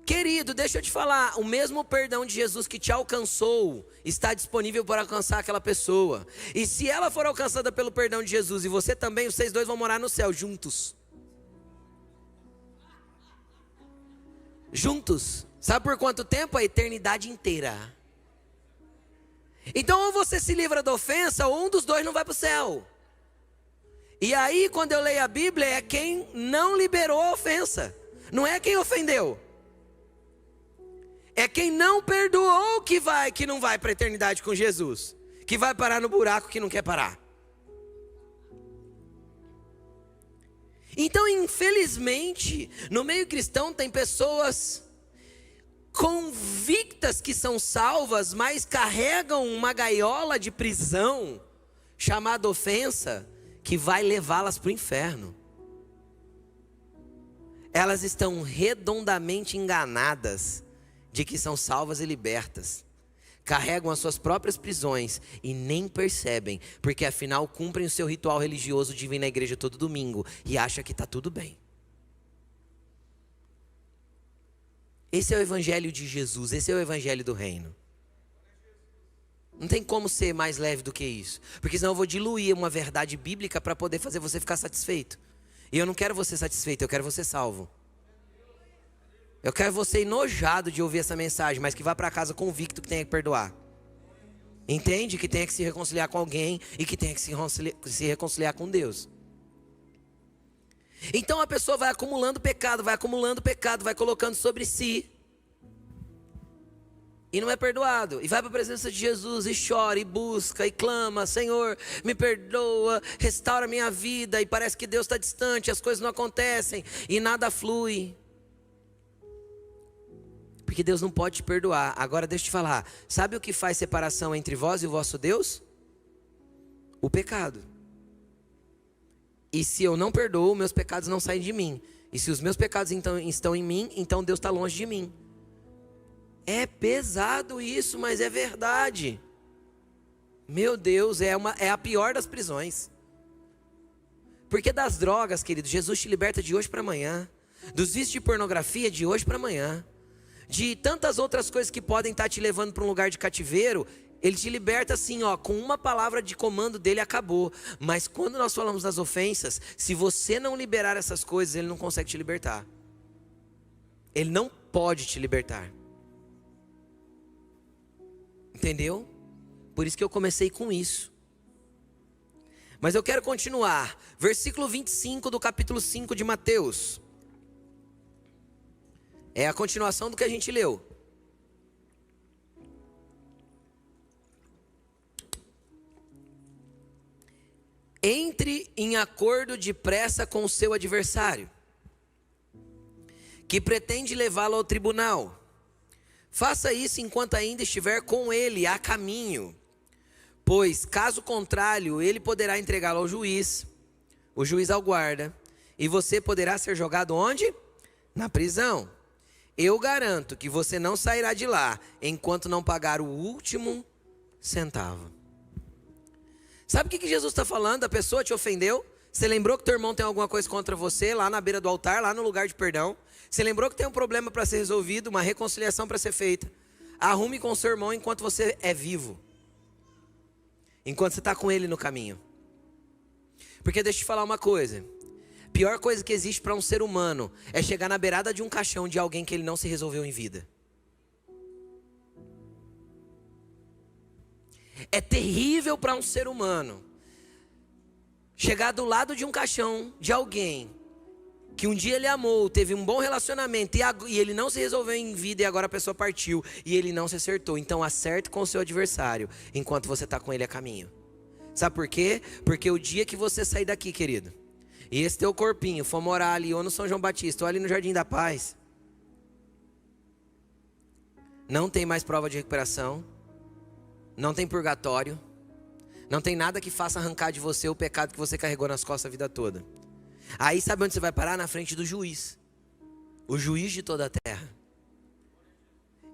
Speaker 1: Querido, deixa eu te falar, o mesmo perdão de Jesus que te alcançou está disponível para alcançar aquela pessoa. E se ela for alcançada pelo perdão de Jesus e você também, vocês dois vão morar no céu juntos. Juntos. Sabe por quanto tempo? A eternidade inteira. Então ou você se livra da ofensa ou um dos dois não vai para o céu. E aí quando eu leio a Bíblia é quem não liberou a ofensa. Não é quem ofendeu. É quem não perdoou que não vai para a eternidade com Jesus. Que vai parar no buraco que não quer parar. Então, infelizmente, no meio cristão tem pessoas convictas que são salvas, mas carregam uma gaiola de prisão chamada ofensa, que vai levá-las para o inferno. Elas estão redondamente enganadas de que são salvas e libertas. Carregam as suas próprias prisões e nem percebem, porque afinal cumprem o seu ritual religioso de vir na igreja todo domingo e acham que está tudo bem. Esse é o evangelho de Jesus, esse é o evangelho do reino. Não tem como ser mais leve do que isso, porque senão eu vou diluir uma verdade bíblica para poder fazer você ficar satisfeito. E eu não quero você satisfeito, eu quero você salvo. Eu quero você enojado de ouvir essa mensagem, mas que vá para casa convicto que tenha que perdoar. Entende? Que tenha que se reconciliar com alguém e que tenha que se reconciliar com Deus. Então a pessoa vai acumulando pecado, vai colocando sobre si. E não é perdoado. E vai para a presença de Jesus e chora, e busca, e clama: Senhor, me perdoa, restaura minha vida. E parece que Deus está distante, as coisas não acontecem e nada flui. Porque Deus não pode te perdoar. Agora deixa eu te falar, sabe o que faz separação entre vós e o vosso Deus? O pecado. E se eu não perdoo, meus pecados não saem de mim. E se os meus pecados então estão em mim, então Deus está longe de mim. É pesado isso, mas é verdade. Meu Deus, é a pior das prisões. Porque das drogas, querido, Jesus te liberta de hoje para amanhã. Dos vícios de pornografia, de hoje para amanhã. De tantas outras coisas que podem estar te levando para um lugar de cativeiro, Ele te liberta assim, ó, com uma palavra de comando dele, acabou. Mas quando nós falamos das ofensas, se você não liberar essas coisas, Ele não consegue te libertar. Ele não pode te libertar. Entendeu? Por isso que eu comecei com isso. Mas eu quero continuar. Versículo 25 do capítulo 5 de Mateus. É a continuação do que a gente leu. Entre em acordo depressa com o seu adversário, que pretende levá-lo ao tribunal. Faça isso enquanto ainda estiver com ele a caminho, pois caso contrário, ele poderá entregá-lo ao juiz, o juiz ao guarda, e você poderá ser jogado onde? Na prisão. eu garanto que você não sairá de lá enquanto não pagar o último centavo. Sabe o que Jesus está falando? A pessoa te ofendeu? Você lembrou que teu irmão tem alguma coisa contra você lá na beira do altar, lá no lugar de perdão? Você lembrou que tem um problema para ser resolvido, uma reconciliação para ser feita? Arrume com o seu irmão enquanto você é vivo. Enquanto você está com ele no caminho. Porque deixa eu te falar uma coisa. Pior coisa que existe para um ser humano é chegar na beirada de um caixão de alguém que ele não se resolveu em vida. É terrível para um ser humano chegar do lado de um caixão de alguém que um dia ele amou, teve um bom relacionamento e ele não se resolveu em vida e agora a pessoa partiu e ele não se acertou. Então acerte com o seu adversário enquanto você está com ele a caminho. Sabe por quê? Porque o dia que você sair daqui, querido, e esse teu corpinho for morar ali ou no São João Batista ou ali no Jardim da Paz, não tem mais prova de recuperação, não tem purgatório, não tem nada que faça arrancar de você o pecado que você carregou nas costas a vida toda. Aí sabe onde você vai parar? Na frente do juiz, o juiz de toda a terra.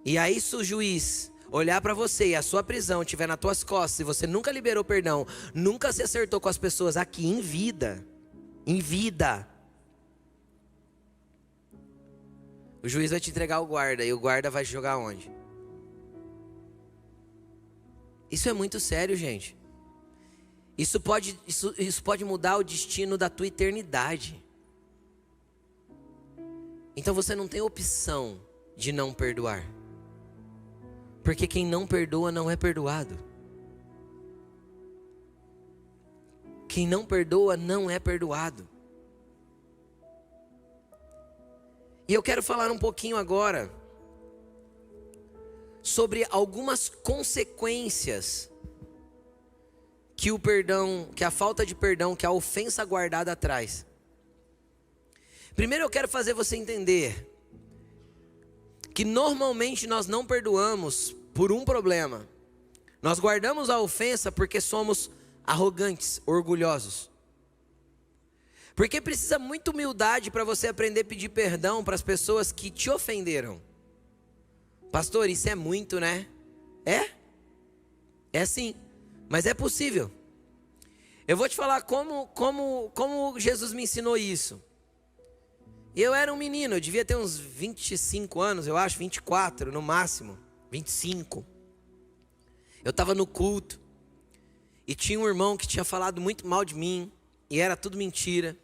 Speaker 1: E aí se o juiz olhar para você e a sua prisão estiver nas tuas costas, e você nunca liberou perdão, nunca se acertou com as pessoas aqui em vida, o juiz vai te entregar ao guarda, e o guarda vai te jogar onde? Isso é muito sério, gente. Isso pode mudar o destino da tua eternidade. Então você não tem opção de não perdoar. Porque quem não perdoa não é perdoado. Quem não perdoa não é perdoado. E eu quero falar um pouquinho agora sobre algumas consequências que o perdão, que a falta de perdão, que a ofensa guardada traz. Primeiro eu quero fazer você entender que normalmente nós não perdoamos por um problema. Nós guardamos a ofensa porque somos arrogantes, orgulhosos. Porque precisa muita humildade para você aprender a pedir perdão para as pessoas que te ofenderam. Pastor, isso é muito, né? É sim, mas é possível. Eu vou te falar como Jesus me ensinou isso. Eu era um menino, eu devia ter uns 25 anos, eu acho, 24 no máximo, 25. Eu estava no culto e tinha um irmão que tinha falado muito mal de mim e era tudo mentira.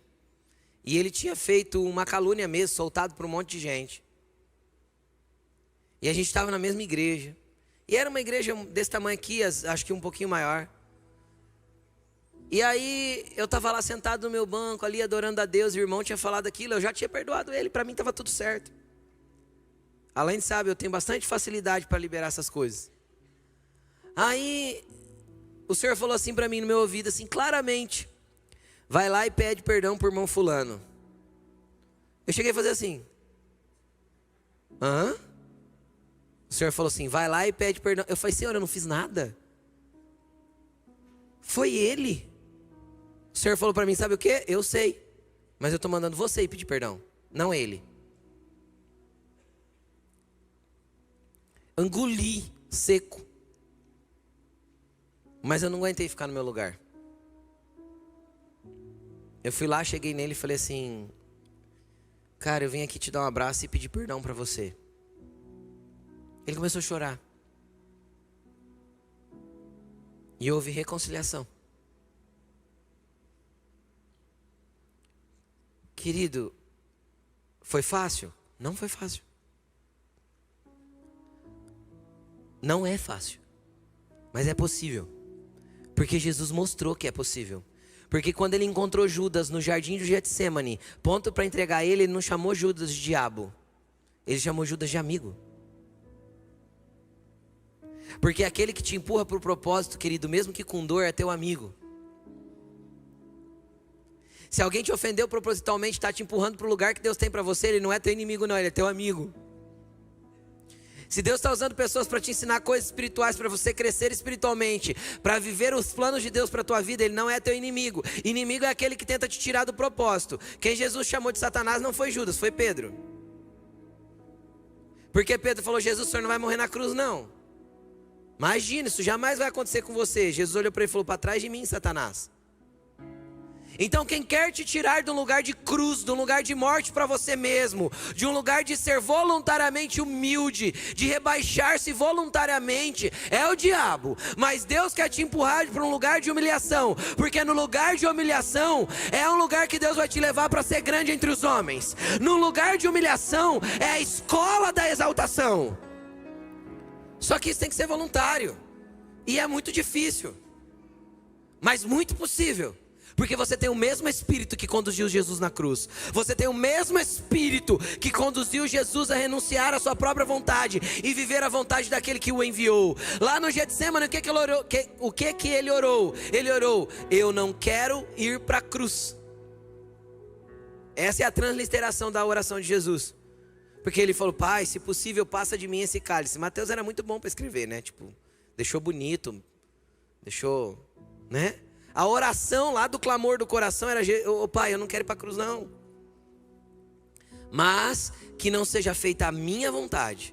Speaker 1: E ele tinha feito uma calúnia mesmo, soltado por um monte de gente. E a gente estava na mesma igreja. E era uma igreja desse tamanho aqui, acho que um pouquinho maior. E aí eu estava lá sentado no meu banco, ali adorando a Deus, e o irmão tinha falado aquilo, eu já tinha perdoado ele, para mim estava tudo certo. Além de, sabe, eu tenho bastante facilidade para liberar essas coisas. Aí o Senhor falou assim para mim no meu ouvido, assim, claramente: vai lá e pede perdão por irmão fulano. Eu cheguei a fazer assim. Hã? O Senhor falou assim: vai lá e pede perdão. Eu falei: Senhor, eu não fiz nada. Foi ele. O Senhor falou para mim: sabe o que? Eu sei, mas eu estou mandando você ir pedir perdão, não ele. Engoli seco. Mas eu não aguentei ficar no meu lugar. Eu fui lá, cheguei nele e falei assim: cara, eu vim aqui te dar um abraço e pedir perdão para você. Ele começou a chorar. E houve reconciliação. Querido, foi fácil? Não foi fácil. Não é fácil. Mas é possível. Porque Jesus mostrou que é possível. Porque quando ele encontrou Judas no jardim do Getsemane, ponto para entregar ele não chamou Judas de diabo. Ele chamou Judas de amigo. Porque aquele que te empurra para o propósito, querido, mesmo que com dor, é teu amigo. Se alguém te ofendeu propositalmente, está te empurrando para o lugar que Deus tem para você, ele não é teu inimigo não, ele é teu amigo. Se Deus está usando pessoas para te ensinar coisas espirituais, para você crescer espiritualmente, para viver os planos de Deus para a tua vida, ele não é teu inimigo. Inimigo é aquele que tenta te tirar do propósito. Quem Jesus chamou de Satanás não foi Judas, foi Pedro. Porque Pedro falou: Jesus, o senhor não vai morrer na cruz não. Imagina, isso jamais vai acontecer com você. Jesus olhou para ele e falou: para trás de mim, Satanás. Então quem quer te tirar de um lugar de cruz, de um lugar de morte para você mesmo, de um lugar de ser voluntariamente humilde, de rebaixar-se voluntariamente, é o diabo. Mas Deus quer te empurrar para um lugar de humilhação, porque no lugar de humilhação é um lugar que Deus vai te levar para ser grande entre os homens. No lugar de humilhação é a escola da exaltação. Só que isso tem que ser voluntário, e é muito difícil, mas muito possível. Porque você tem o mesmo Espírito que conduziu Jesus na cruz. Você tem o mesmo Espírito que conduziu Jesus a renunciar à sua própria vontade e viver a vontade daquele que o enviou. Lá no Getsemane, o que ele orou? Ele orou: eu não quero ir para a cruz. Essa é a transliteração da oração de Jesus. Porque ele falou: Pai, se possível, passa de mim esse cálice. Mateus era muito bom para escrever, né? Tipo, deixou bonito, deixou, né? A oração lá do clamor do coração era: ô Pai, eu não quero ir para a cruz não, mas que não seja feita a minha vontade,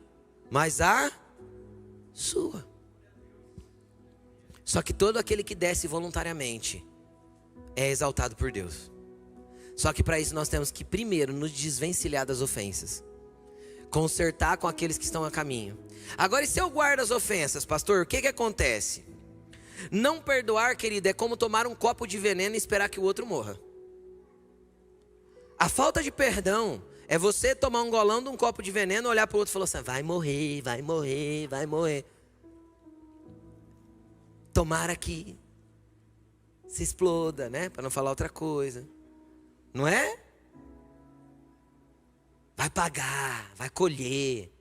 Speaker 1: mas a sua. Só que todo aquele que desce voluntariamente é exaltado por Deus. Só que para isso nós temos que primeiro nos desvencilhar das ofensas, consertar com aqueles que estão a caminho. Agora, e se eu guardo as ofensas, pastor, o que acontece? Não perdoar, querido, é como tomar um copo de veneno e esperar que o outro morra. A falta de perdão é você tomar um golão de um copo de veneno, olhar para o outro e falar assim: vai morrer, vai morrer, vai morrer. Tomara que se exploda, né? Para não falar outra coisa. Não é? Vai pagar, vai colher.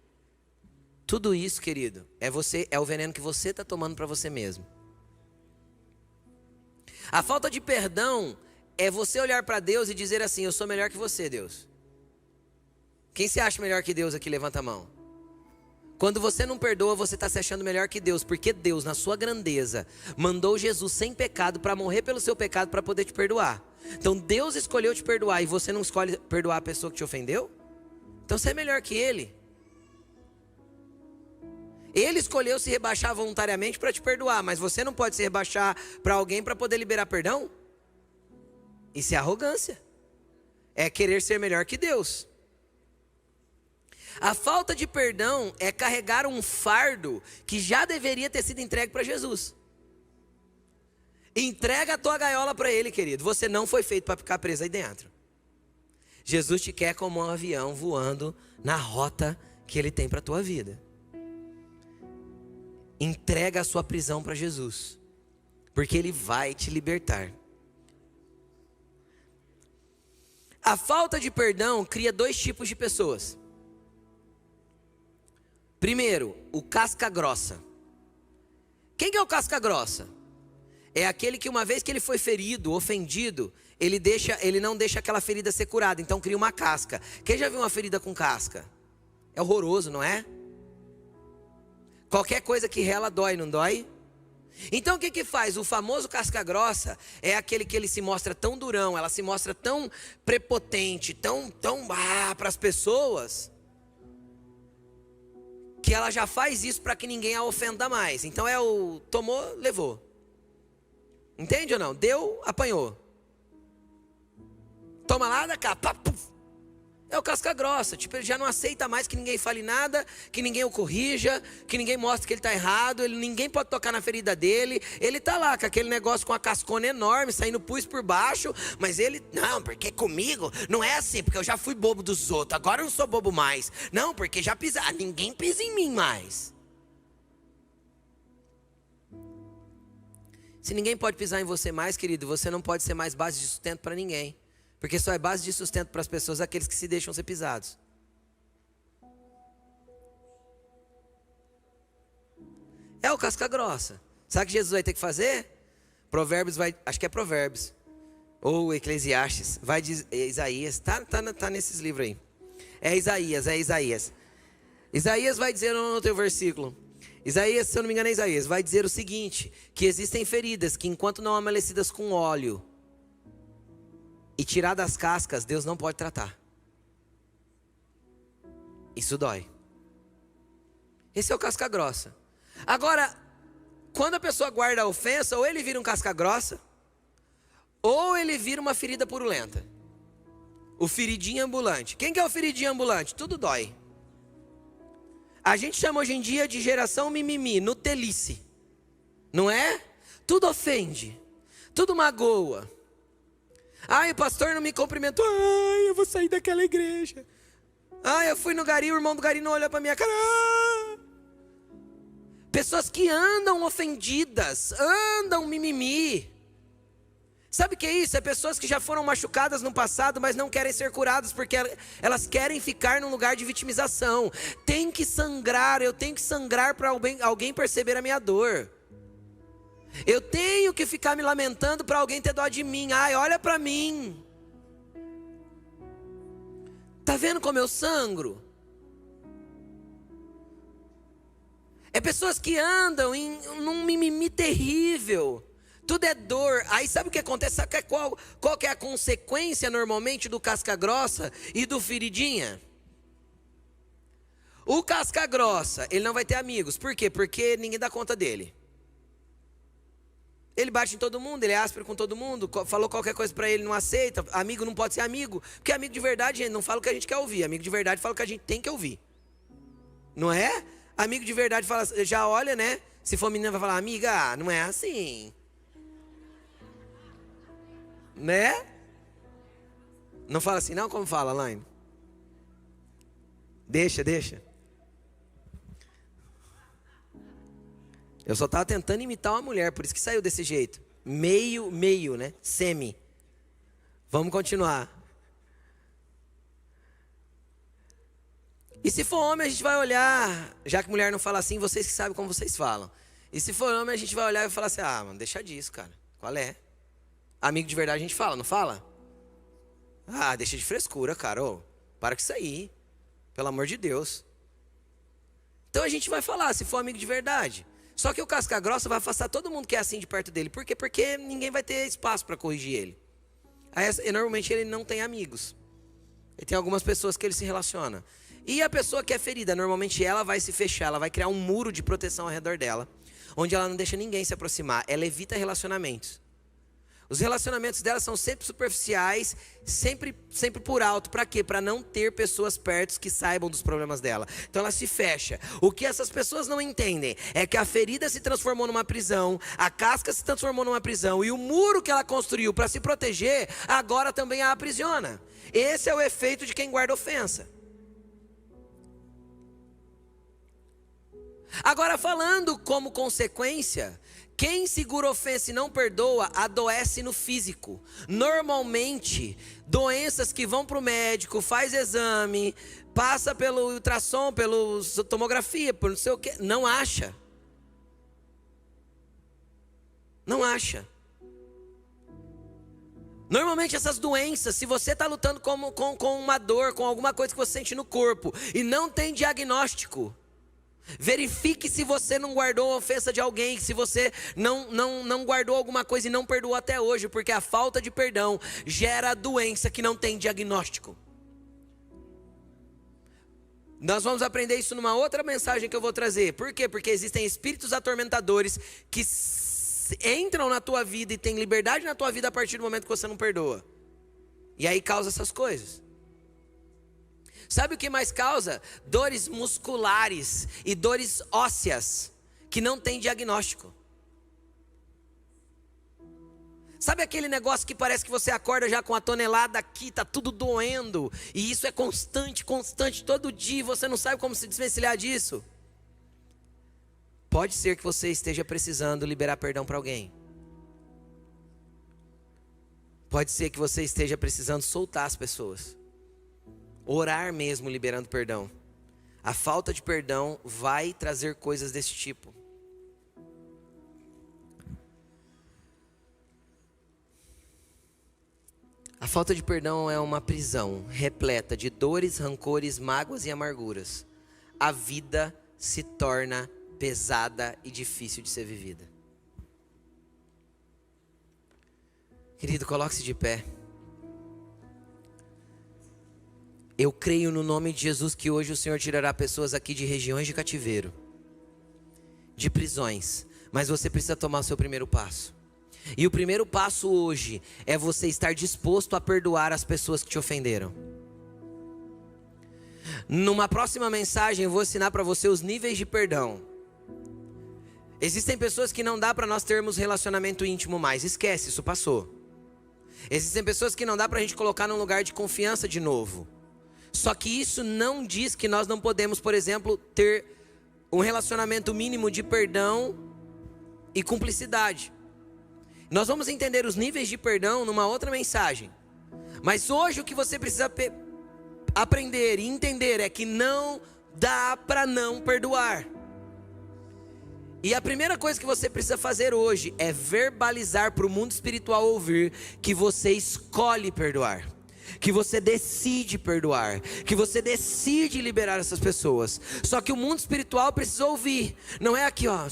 Speaker 1: Tudo isso, querido, é o veneno que você está tomando para você mesmo. A falta de perdão é você olhar para Deus e dizer assim: eu sou melhor que você, Deus. Quem se acha melhor que Deus aqui? Levanta a mão. Quando você não perdoa, você está se achando melhor que Deus, porque Deus, na sua grandeza, mandou Jesus sem pecado para morrer pelo seu pecado para poder te perdoar. Então Deus escolheu te perdoar e você não escolhe perdoar a pessoa que te ofendeu? Então você é melhor que Ele. Ele escolheu se rebaixar voluntariamente para te perdoar, mas você não pode se rebaixar para alguém para poder liberar perdão? Isso é arrogância. É querer ser melhor que Deus. A falta de perdão é carregar um fardo que já deveria ter sido entregue para Jesus. Entrega a tua gaiola para Ele, querido. Você não foi feito para ficar preso aí dentro. Jesus te quer como um avião voando na rota que Ele tem para a tua vida. Entrega a sua prisão para Jesus, porque Ele vai te libertar. A falta de perdão cria dois tipos de pessoas. Primeiro, o casca grossa. Quem que é o casca grossa? É aquele que uma vez que ele foi ferido, ofendido, ele não deixa aquela ferida ser curada, então cria uma casca. Quem já viu uma ferida com casca? É horroroso, não é? Qualquer coisa que rela dói, não dói? Então o que faz? O famoso casca grossa é aquele que ele se mostra tão durão, ela se mostra tão prepotente, tão para as pessoas, que ela já faz isso para que ninguém a ofenda mais. Então tomou, levou. Entende ou não? Deu, apanhou. Toma lá, da cá, pá, puf. É o casca grossa, tipo, ele já não aceita mais que ninguém fale nada, que ninguém o corrija, que ninguém mostre que ele está errado, ninguém pode tocar na ferida dele. Ele está lá com aquele negócio com a cascona enorme, saindo pus por baixo, mas ele, não, porque comigo não é assim, porque eu já fui bobo dos outros, agora eu não sou bobo mais. Não, porque já ninguém pisa em mim mais. Se ninguém pode pisar em você mais, querido, você não pode ser mais base de sustento para ninguém. Porque só é base de sustento para as pessoas aqueles que se deixam ser pisados. É o casca grossa. Sabe o que Jesus vai ter que fazer? Acho que é Provérbios. Ou Eclesiastes. Vai dizer, Isaías. Tá nesses livros aí. É Isaías. Isaías vai dizer no teu versículo. Isaías, se eu não me engano é Isaías. Vai dizer o seguinte: que existem feridas que enquanto não amolecida com óleo e tirar das cascas, Deus não pode tratar. Isso dói. Esse é o casca grossa. Agora, quando a pessoa guarda a ofensa, ou ele vira um casca grossa, ou ele vira uma ferida purulenta. O feridinho ambulante. Quem que é o feridinho ambulante? Tudo dói. A gente chama hoje em dia de geração mimimi, nutelice. Não é? Tudo ofende. Tudo magoa. Ai, o pastor não me cumprimentou. Ai, eu vou sair daquela igreja. Ai, eu fui no gari, o irmão do gari não olhou para minha cara. Pessoas que andam ofendidas, andam mimimi. Sabe o que é isso? É pessoas que já foram machucadas no passado, mas não querem ser curadas, porque elas querem ficar num lugar de vitimização. Tem que sangrar, eu tenho que sangrar para alguém perceber a minha dor. Eu tenho que ficar me lamentando para alguém ter dó de mim. Ai, olha para mim. Tá vendo como eu sangro? É pessoas que andam num mimimi terrível. Tudo é dor. Aí sabe o que acontece? Sabe qual que é a consequência normalmente do casca grossa e do feridinha? O casca grossa, ele não vai ter amigos. Por quê? Porque ninguém dá conta dele. Ele bate em todo mundo, ele é áspero com todo mundo. Falou qualquer coisa pra ele, não aceita. Amigo não pode ser amigo. Porque amigo de verdade, gente, não fala o que a gente quer ouvir. Amigo de verdade fala o que a gente tem que ouvir. Não é? Amigo de verdade fala, já olha, né? Se for menina vai falar, amiga, não é assim. Né? Não fala assim não? Como fala, Laine? Deixa. Eu só estava tentando imitar uma mulher, por isso que saiu desse jeito. Meio, né? Semi. Vamos continuar. E se for homem, a gente vai olhar, já que mulher não fala assim, vocês que sabem como vocês falam. E se for homem, a gente vai olhar e falar assim, ah, mano, deixa disso, cara. Qual é? Amigo de verdade a gente fala, não fala? Ah, deixa de frescura, cara. Ô, para com isso aí. Pelo amor de Deus. Então a gente vai falar, se for amigo de verdade. Só que o casca grossa vai afastar todo mundo que é assim de perto dele. Por quê? Porque ninguém vai ter espaço para corrigir ele. Aí, normalmente ele não tem amigos. Ele tem algumas pessoas que ele se relaciona. E a pessoa que é ferida, normalmente ela vai se fechar. Ela vai criar um muro de proteção ao redor dela. Onde ela não deixa ninguém se aproximar. Ela evita relacionamentos. Os relacionamentos dela são sempre superficiais, sempre por alto. Para quê? Para não ter pessoas perto que saibam dos problemas dela. Então ela se fecha. O que essas pessoas não entendem é que a ferida se transformou numa prisão, a casca se transformou numa prisão, e o muro que ela construiu para se proteger, agora também a aprisiona. Esse é o efeito de quem guarda ofensa. Agora, falando como consequência, quem segura ofensa e não perdoa, adoece no físico. Normalmente, doenças que vão para o médico, faz exame, passa pelo ultrassom, pela tomografia, por não sei o que, não acha. Não acha. Normalmente essas doenças, se você está lutando com uma dor, com alguma coisa que você sente no corpo, e não tem diagnóstico, verifique se você não guardou a ofensa de alguém, se você não guardou alguma coisa e não perdoou até hoje, porque a falta de perdão gera doença que não tem diagnóstico. Nós vamos aprender isso numa outra mensagem que eu vou trazer. Por quê? Porque existem espíritos atormentadores que entram na tua vida e têm liberdade na tua vida a partir do momento que você não perdoa. E aí causa essas coisas. Sabe o que mais causa? Dores musculares e dores ósseas que não tem diagnóstico. Sabe aquele negócio que parece que você acorda já com a tonelada aqui, tá tudo doendo, e isso é constante, todo dia, e você não sabe como se desvencilhar disso? Pode ser que você esteja precisando liberar perdão para alguém. Pode ser que você esteja precisando soltar as pessoas. Orar mesmo liberando perdão. A falta de perdão vai trazer coisas desse tipo. A falta de perdão é uma prisão repleta de dores, rancores, mágoas e amarguras. A vida se torna pesada e difícil de ser vivida. Querido, coloque-se de pé. Eu creio no nome de Jesus que hoje o Senhor tirará pessoas aqui de regiões de cativeiro. de prisões, mas você precisa tomar o seu primeiro passo. E o primeiro passo hoje é você estar disposto a perdoar as pessoas que te ofenderam. Numa próxima mensagem eu vou ensinar para você os níveis de perdão. Existem pessoas que não dá para nós termos relacionamento íntimo mais, esquece, isso passou. Existem pessoas que não dá para a gente colocar num lugar de confiança de novo. Só que isso não diz que nós não podemos, por exemplo, ter um relacionamento mínimo de perdão e cumplicidade. Nós vamos entender os níveis de perdão numa outra mensagem. Mas hoje o que você precisa aprender e entender é que não dá para não perdoar. E a primeira coisa que você precisa fazer hoje é verbalizar para o mundo espiritual ouvir que você escolhe perdoar, que você decide perdoar, que você decide liberar essas pessoas. Só que o mundo espiritual precisa ouvir. Não é aqui, ó.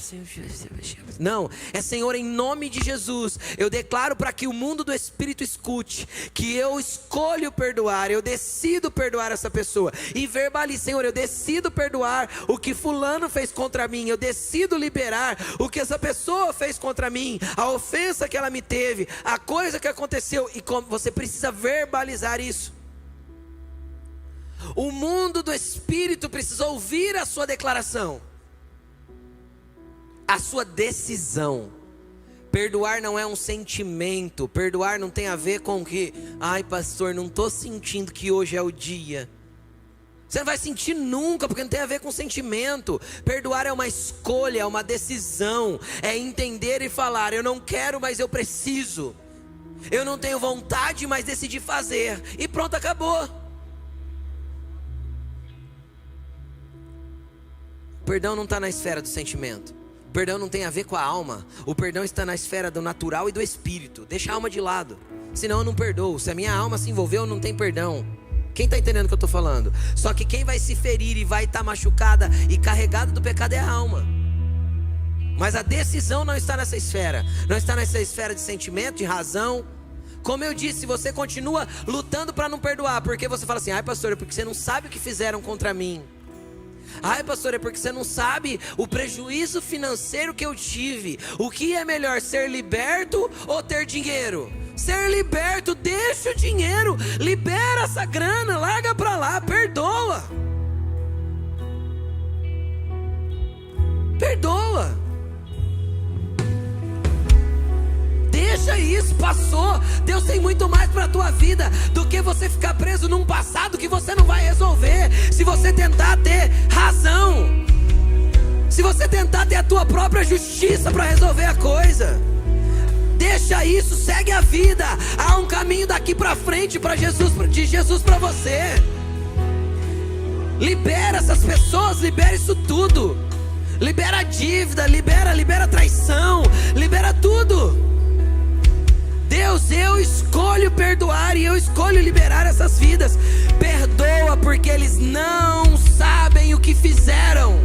Speaker 1: Não, é Senhor, em nome de Jesus, eu declaro para que o mundo do espírito escute que eu escolho perdoar, eu decido perdoar essa pessoa. E verbalize, Senhor, eu decido perdoar o que fulano fez contra mim, eu decido liberar o que essa pessoa fez contra mim, a ofensa que ela me teve, a coisa que aconteceu. E como você precisa verbalizar isso. O mundo do espírito precisa ouvir a sua declaração, a sua decisão. Perdoar não é um sentimento. Perdoar não tem a ver com que, ai pastor, não estou sentindo que hoje é o dia. Você não vai sentir nunca, porque não tem a ver com sentimento. Perdoar é uma escolha, é uma decisão, é entender e falar, eu não quero, mas eu preciso. Eu não tenho vontade, mas decidi fazer. E pronto, acabou. O perdão não está na esfera do sentimento. O perdão não tem a ver com a alma. O perdão está na esfera do natural e do espírito. Deixa a alma de lado. Senão eu não perdoo. Se a minha alma se envolveu, não tem perdão. Quem está entendendo o que eu estou falando? Só que quem vai se ferir e vai estar machucada e carregada do pecado é a alma. Mas a decisão não está nessa esfera. Não está nessa esfera de sentimento, de razão. Como eu disse, você continua lutando para não perdoar, porque você fala assim, ai pastor, é porque você não sabe o que fizeram contra mim. Ai pastor, é porque você não sabe o prejuízo financeiro que eu tive. O que é melhor, ser liberto ou ter dinheiro? Ser liberto, deixa o dinheiro, libera essa grana, larga para lá, perdoa. Perdoa. Deixa isso, passou. Deus tem muito mais para a tua vida do que você ficar preso num passado que você não vai resolver. Se você tentar ter razão, se você tentar ter a tua própria justiça para resolver a coisa, deixa isso, segue a vida. Há um caminho daqui para frente para Jesus, de Jesus para você. Libera essas pessoas, libera isso tudo. Libera a dívida, libera a traição, libera tudo. Deus, eu escolho perdoar e eu escolho liberar essas vidas. Perdoa porque eles não sabem o que fizeram.